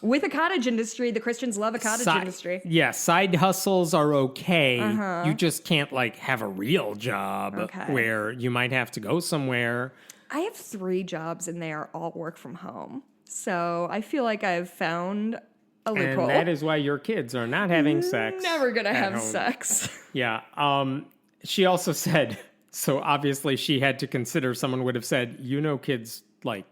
With a cottage industry. The Christians love a cottage industry. Yeah, side hustles are okay. You just can't, have a real job where you might have to go somewhere. I have 3 jobs and they are all work from home. So I feel like I've found a loophole. And that is why your kids are not having sex. Never gonna have home. sex. Yeah. She also said, so obviously she had to consider, someone would have said, kids high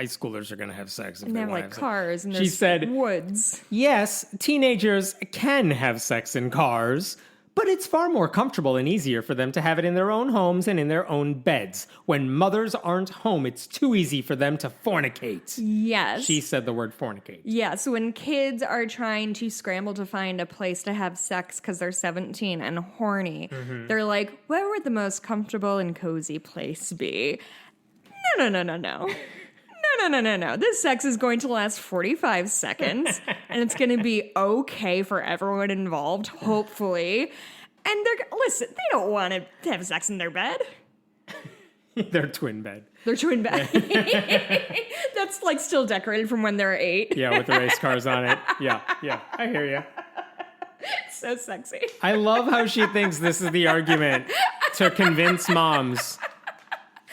schoolers are going to have sex. If and they have have cars and she said, woods. Yes, teenagers can have sex in cars, but it's far more comfortable and easier for them to have it in their own homes and in their own beds. When mothers aren't home, it's too easy for them to fornicate. Yes. She said the word fornicate. Yeah, so when kids are trying to scramble to find a place to have sex because they're 17 and horny, they're like, where would the most comfortable and cozy place be? No. No. This sex is going to last 45 seconds, and it's going to be okay for everyone involved, hopefully. And listen, they don't want to have sex in their bed. Their twin bed. Their twin bed. That's still decorated from when they're 8. Yeah, with the race cars on it. Yeah, I hear you. So sexy. I love how she thinks this is the argument to convince moms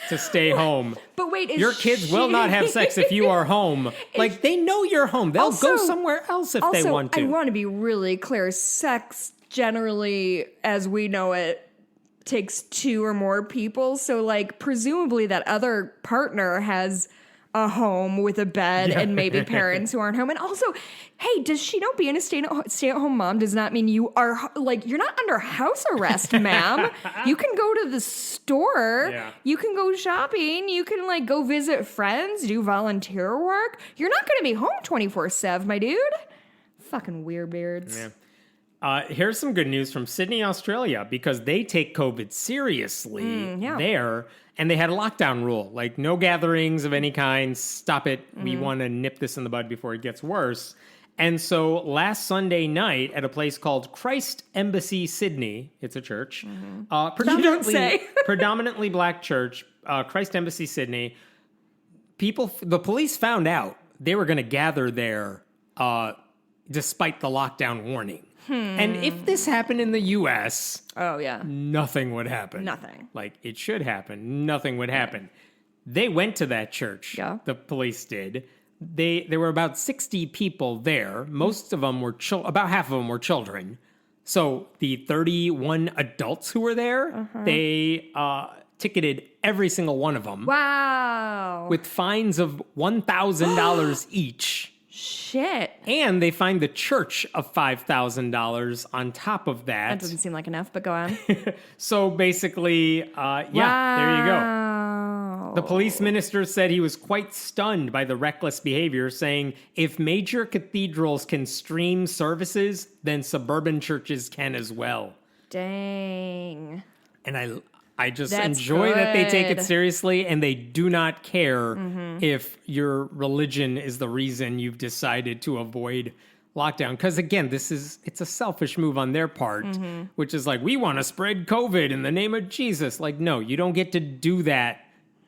to stay home. But wait, your kids will not have sex if you are home. They know you're home. They'll go somewhere else if they want to. I want to be really clear. Sex, generally, as we know it, takes 2 or more people. So, presumably that other partner has a home with a bed and maybe parents who aren't home. And also, hey, does she know being a stay-at-home mom does not mean you are, you're not under house arrest, ma'am. You can go to the store. Yeah. You can go shopping. You can, go visit friends, do volunteer work. You're not going to be home 24/7, my dude. Fucking weirbeards. Yeah. Here's some good news from Sydney, Australia, because they take COVID seriously there. And they had a lockdown rule, no gatherings of any kind. Stop it. We want to nip this in the bud before it gets worse. And so last Sunday night at a place called Christ Embassy Sydney, it's a church, predominantly black church, Christ Embassy Sydney, the police found out they were going to gather there despite the lockdown warning. And if this happened in the U.S., nothing would happen. Nothing. It should happen. Nothing would happen. They went to that church. Yeah. The police did. There were about 60 people there. Most of them were about half of them were children. So the 31 adults who were there, they ticketed every single one of them. Wow. With fines of $1,000 each. Shit. And they fined the church of $5,000 on top of that. That doesn't seem like enough, but go on. So basically, there you go. The police minister said he was quite stunned by the reckless behavior, saying, if major cathedrals can stream services, then suburban churches can as well. Dang. And I just enjoy that they take it seriously and they do not care if your religion is the reason you've decided to avoid lockdown. Because again, it's a selfish move on their part, which is we want to spread COVID in the name of Jesus. No, you don't get to do that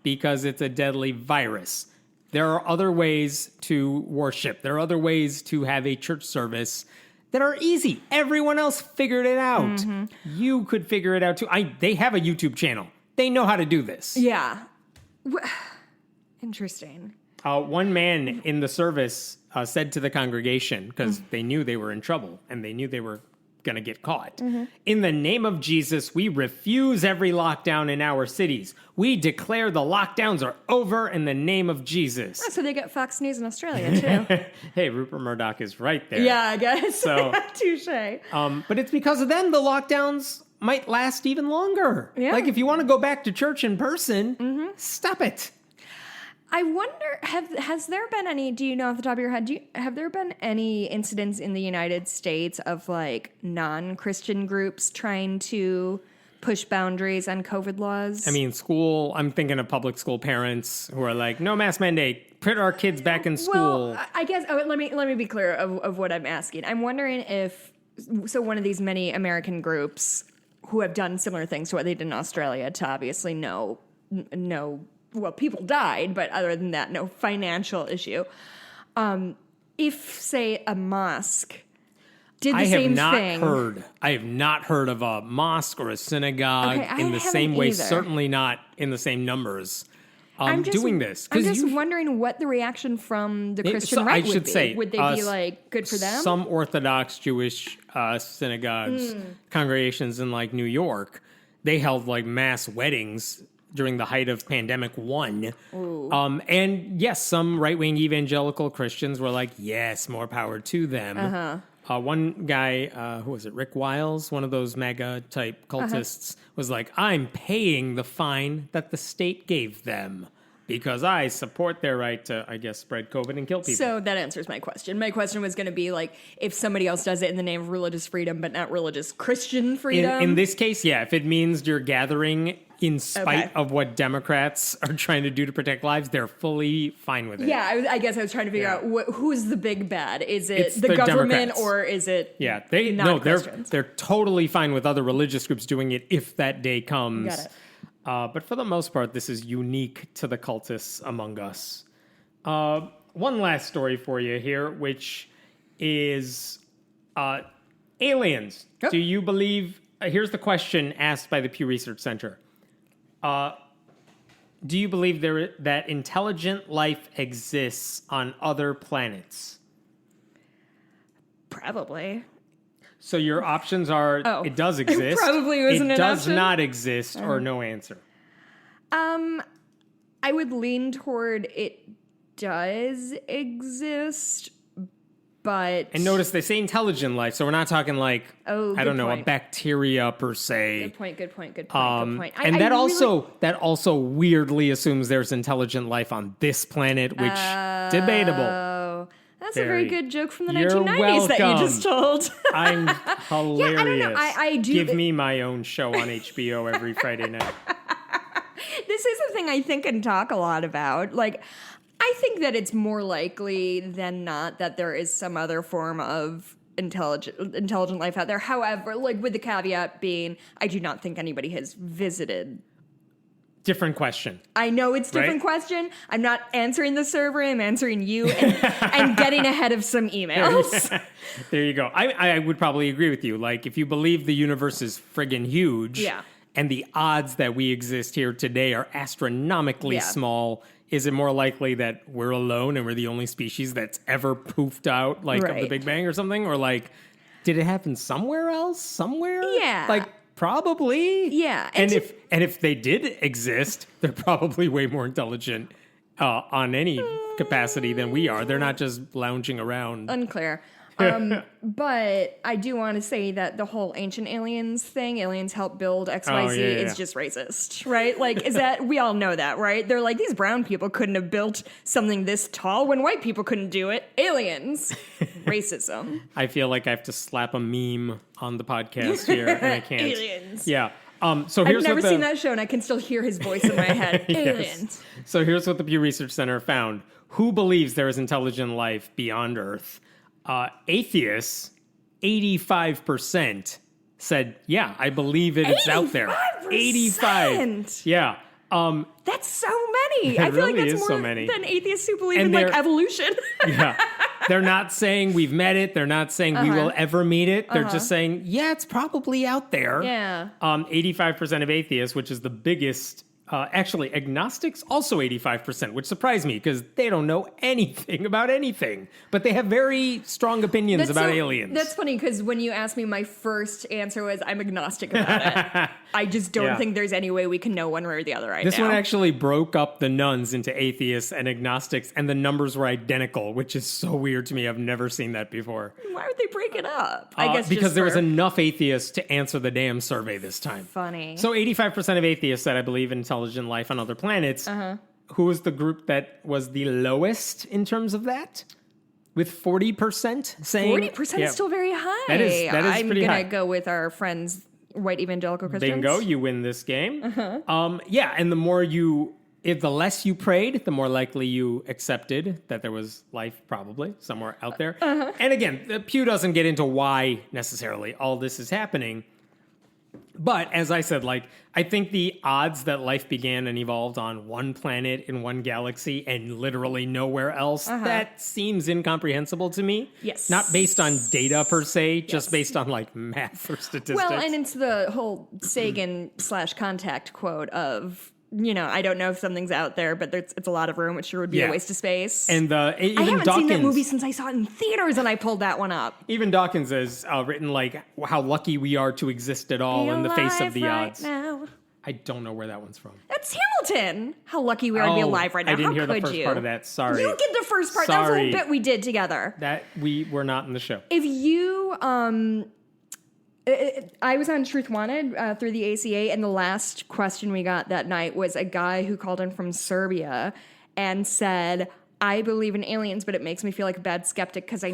because it's a deadly virus. There are other ways to worship. There are other ways to have a church service that are easy. Everyone else figured it out. You could figure it out too. They have a YouTube channel. They know how to do this. Yeah. Interesting. One man in the service said to the congregation, because they knew they were in trouble and they knew they were going to get caught. In the name of Jesus, we refuse every lockdown in our cities. We declare the lockdowns are over in the name of Jesus. Oh, so they get Fox News in Australia, too. Hey, Rupert Murdoch is right there. Yeah, I guess. So, touche. But it's because of them the lockdowns might last even longer. Yeah. Like if you want to go back to church in person, stop it. I wonder, has there been any, do you know off the top of your head, have there been any incidents in the United States of like non-Christian groups trying to push boundaries on COVID laws? I mean, I'm thinking of public school parents who are like, no mask mandate, put our kids back in school. Well, I guess, let me be clear of what I'm asking. I'm wondering if, so one of these many American groups who have done similar things to what they did in Australia to obviously no, well, people died, but other than that, no financial issue. If, say, a mosque did the same thing. I have not heard of a mosque or a synagogue in the same way, certainly not in the same numbers, doing this. I'm just wondering what the reaction from the Christian right would be. Would they be like, good for them? Some Orthodox Jewish synagogues, congregations in like New York, they held like mass weddings during the height of pandemic 1. And yes, some right-wing evangelical Christians were like, yes, more power to them. One guy, who was it, Rick Wiles, one of those MAGA-type cultists, was like, I'm paying the fine that the state gave them because I support their right to, I guess, spread COVID and kill people. So that answers my question. My question was going to be like, if somebody else does it in the name of religious freedom, but not religious Christian freedom. In this case, yeah, if it means you're gathering in spite of what Democrats are trying to do to protect lives, they're fully fine with it. Yeah, I guess I was trying to figure out who's the big bad. Is it the government Democrats. Or is it they're totally fine with other religious groups doing it if that day comes. Got it. But for the most part, this is unique to the cultists among us. One last story for you here, which is aliens. Oh. Do you believe... here's the question asked by the Pew Research Center. Do you believe that intelligent life exists on other planets? Probably. So your options are, it does exist. It probably wasn't an option. It does not exist, or no answer. I would lean toward it does exist, but... And notice they say intelligent life, so we're not talking like, I don't know, a bacteria per se. Good point. And that also weirdly assumes there's intelligent life on this planet, which, debatable. That's a very good joke from the 1990s that you just told. I'm hilarious. Yeah, I don't know. I do. Give me my own show on HBO every Friday night. This is a thing I think and talk a lot about. Like, I think that it's more likely than not that there is some other form of intelligent life out there. However, like with the caveat being, I do not think anybody has visited. Different question. I know it's different question. I'm not answering the server. I'm answering you and getting ahead of some emails. There you go. I would probably agree with you. Like, if you believe the universe is friggin' huge, and the odds that we exist here today are astronomically small, is it more likely that we're alone and we're the only species that's ever poofed out, like, of the Big Bang or something? Or, like, did it happen somewhere else? Somewhere? Yeah. Like, probably. Yeah. And if they did exist, they're probably way more intelligent on any capacity than we are. They're not just lounging around. Unclear. But I do want to say that the whole ancient aliens thing, aliens help build XYZ, is just racist, right? Like, is that, we all know that, right? They're like, these brown people couldn't have built something this tall when white people couldn't do it. Aliens. Racism. I feel like I have to slap a meme on the podcast here, and I can't. Aliens. Yeah. So here's I've never seen that show, and I can still hear his voice in my head. Aliens. So here's what the Pew Research Center found. Who believes there is intelligent life beyond Earth? Atheists, 85% said, yeah, I believe it's out there. 85%? Yeah. That's so many. I feel like really that's is more so many. than atheists who believe And in like they're- evolution. Yeah. They're not saying we've met it. They're not saying we will ever meet it. They're just saying, yeah, it's probably out there. Yeah. 85% of atheists, which is the biggest. Actually, agnostics also 85%, which surprised me because they don't know anything about anything, but they have very strong opinions about aliens. That's funny because when you asked me, my first answer was I'm agnostic about it. I just don't think there's any way we can know one way or the other right This now. one actually broke up the nuns into atheists and agnostics, and the numbers were identical, which is so weird to me. I've never seen that before. Why would they break it up? I guess because just there was for enough atheists to answer the damn survey this time. funny. So 85% of atheists said I believe in intelligent life on other planets. Who was the group that was the lowest in terms of that? With 40% saying 40% is still very high. That is I'm pretty gonna high. go with our friends, white evangelical Christians. Bingo, you win this game. Yeah, and if the less you prayed, the more likely you accepted that there was life probably somewhere out there. And again, the Pew doesn't get into why necessarily all this is happening. But as I said, I think the odds that life began and evolved on one planet in one galaxy and literally nowhere else, that seems incomprehensible to me. Yes. Not based on data per se, just based on math or statistics. Well, and it's the whole Sagan/Contact quote of, I don't know if something's out there, but it's a lot of room. It sure would be a waste of space. And even I haven't Dawkins, seen that movie since I saw it in theaters, and I pulled that one up. Even Dawkins has written how lucky we are to exist at all in the face of the right odds. now. I don't know where that one's from. That's Hamilton. How lucky we are to be alive right now. I didn't How hear the could first you? part of that. Sorry. You get the first part. That was a Sorry. little bit we did together. That we were not in the show. If you, I was on Truth Wanted through the ACA, and the last question we got that night was a guy who called in from Serbia and said, I believe in aliens, but it makes me feel like a bad skeptic because I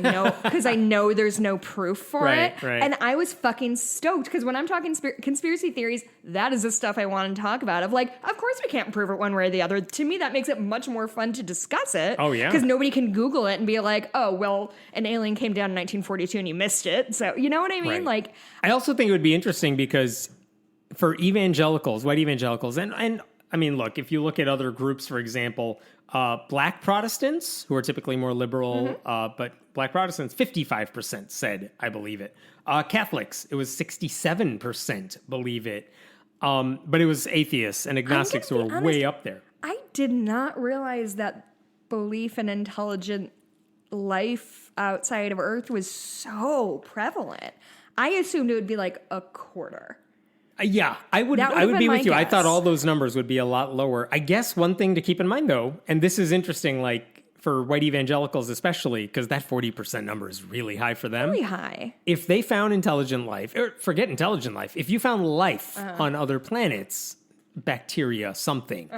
know there's no proof for it. Right. And I was fucking stoked because when I'm talking conspiracy theories, that is the stuff I want to talk about. Of course we can't prove it one way or the other. To me, that makes it much more fun to discuss it. Oh, yeah. Because nobody can Google it and be like, oh, well, an alien came down in 1942 and you missed it. So you know what I mean? Right. I also think it would be interesting because for evangelicals, white evangelicals, and I mean, look, if you look at other groups, for example, Black Protestants, who are typically more liberal, but Black Protestants, 55% said, I believe it. Catholics, it was 67% believe it. But it was atheists and agnostics who are way up there. I did not realize that belief in intelligent life outside of Earth was so prevalent. I assumed it would be like a quarter. Yeah, I would be with you. I thought all those numbers would be a lot lower. I guess one thing to keep in mind, though, and this is interesting, for white evangelicals especially, because that 40% number is really high for them. Really high. If they found intelligent life, or forget intelligent life, if you found life on other planets, bacteria, something,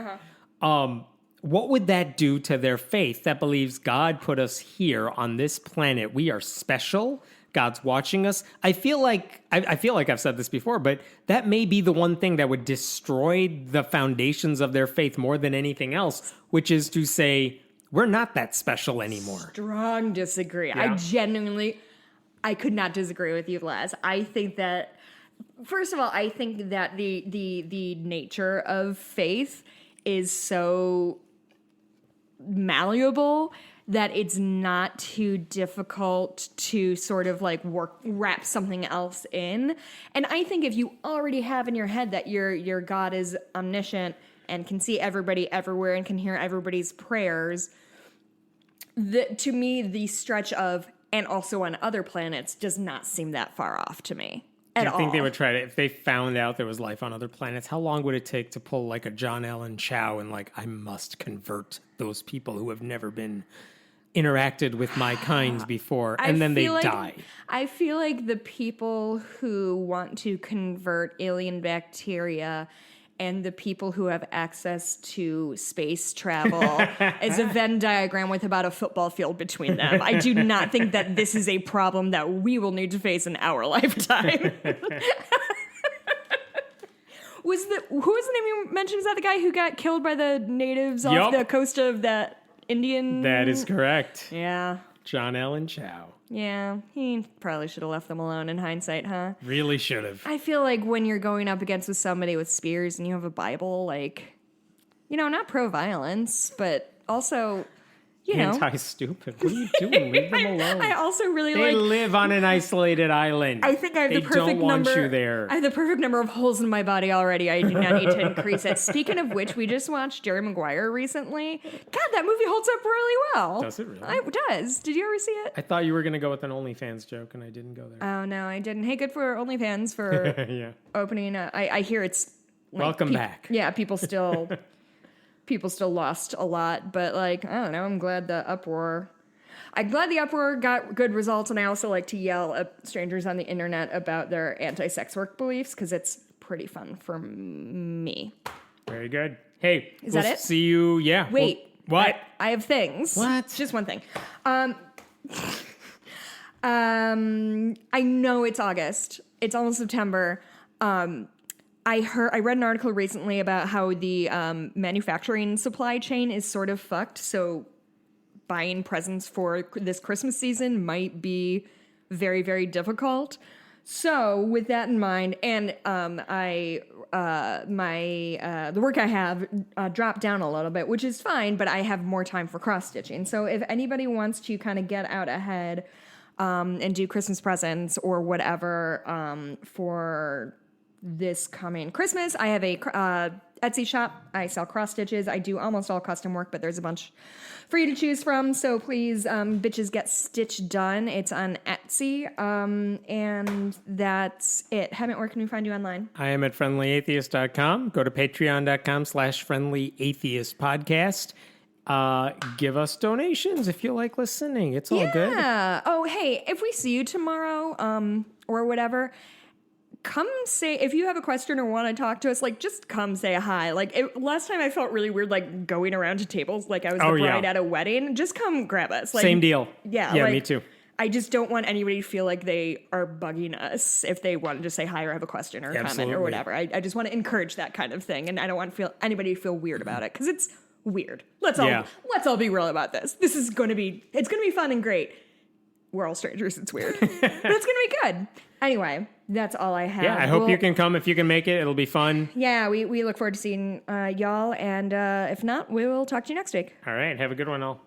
what would that do to their faith that believes God put us here on this planet? We are special. God's watching us. I feel like I've said this before, but that may be the one thing that would destroy the foundations of their faith more than anything else, which is to say, we're not that special anymore. Strong disagree. Yeah. I could not disagree with you, Les. I think that, first of all, I think that the nature of faith is so malleable that it's not too difficult to sort of wrap something else in. And I think if you already have in your head that your God is omniscient and can see everybody everywhere and can hear everybody's prayers, to me, the stretch of and also on other planets does not seem that far off to me. Do you think they would try to, if they found out there was life on other planets, how long would it take to pull a John Allen Chow and I must convert those people who have never been interacted with my kind before, and then they die? I feel like the people who want to convert alien bacteria and the people who have access to space travel is a Venn diagram with about a football field between them. I do not think that this is a problem that we will need to face in our lifetime. Who was the name you mentioned? Is that the guy who got killed by the natives off the coast of that Indian? That is correct. Yeah. John Allen Chow. Yeah, he probably should have left them alone in hindsight, huh? Really should have. I feel like when you're going up against somebody with spears and you have a Bible, not pro-violence, but also, you know. Anti-stupid. What are you doing? Leave them alone. I also really They live on an isolated island. I think I have they the perfect don't want number. you there. I have the perfect number of holes in my body already. I do not need to increase it. Speaking of which, we just watched Jerry Maguire recently. God, that movie holds up really well. Does it really? It does. Did you ever see it? I thought you were going to go with an OnlyFans joke, and I didn't go there. Oh, no, I didn't. Hey, good for OnlyFans for Yeah. opening. I hear it's like, Welcome back. Yeah, people still lost a lot, but like, I don't know. I'm glad the uproar got good results, and I also like to yell at strangers on the internet about their anti-sex work beliefs because it's pretty fun for me. Very good. Hey, Is that it? See you. Yeah. Wait. What? I have things. What? Just one thing. I know it's August. It's almost September. I read an article recently about how the manufacturing supply chain is sort of fucked. So buying presents for this Christmas season might be very, very difficult. So with that in mind, and the work I have dropped down a little bit, which is fine, but I have more time for cross stitching. So if anybody wants to kind of get out ahead and do Christmas presents or whatever for this coming Christmas, I have a Etsy shop. I sell cross stitches. I do almost all custom work, but there's a bunch for you to choose from. So please, bitches, get stitch done. It's on Etsy. And that's it. Hammett, where can we find you online? I am at friendlyatheist.com. Go to patreon.com/friendlyatheistpodcast. Give us donations if you like listening. It's all good. Yeah. Oh, hey, if we see you tomorrow, or whatever, come say, if you have a question or want to talk to us, like, just come say hi. Like, last time I felt really weird, like, going around to tables like I was the bride at a wedding. Just come grab us. Like, same deal. Yeah. Yeah, like, me too. I just don't want anybody to feel like they are bugging us if they want to just say hi or have a question or a comment or whatever. I just want to encourage that kind of thing, and I don't want anybody to feel weird about it, because it's weird. Let's all be real about this. It's going to be fun and great. We're all strangers. It's weird, but it's going to be good. Anyway, that's all I have. Yeah, I hope you can come. If you can make it, it'll be fun. Yeah, we look forward to seeing y'all, and if not, we will talk to you next week. All right, have a good one, all.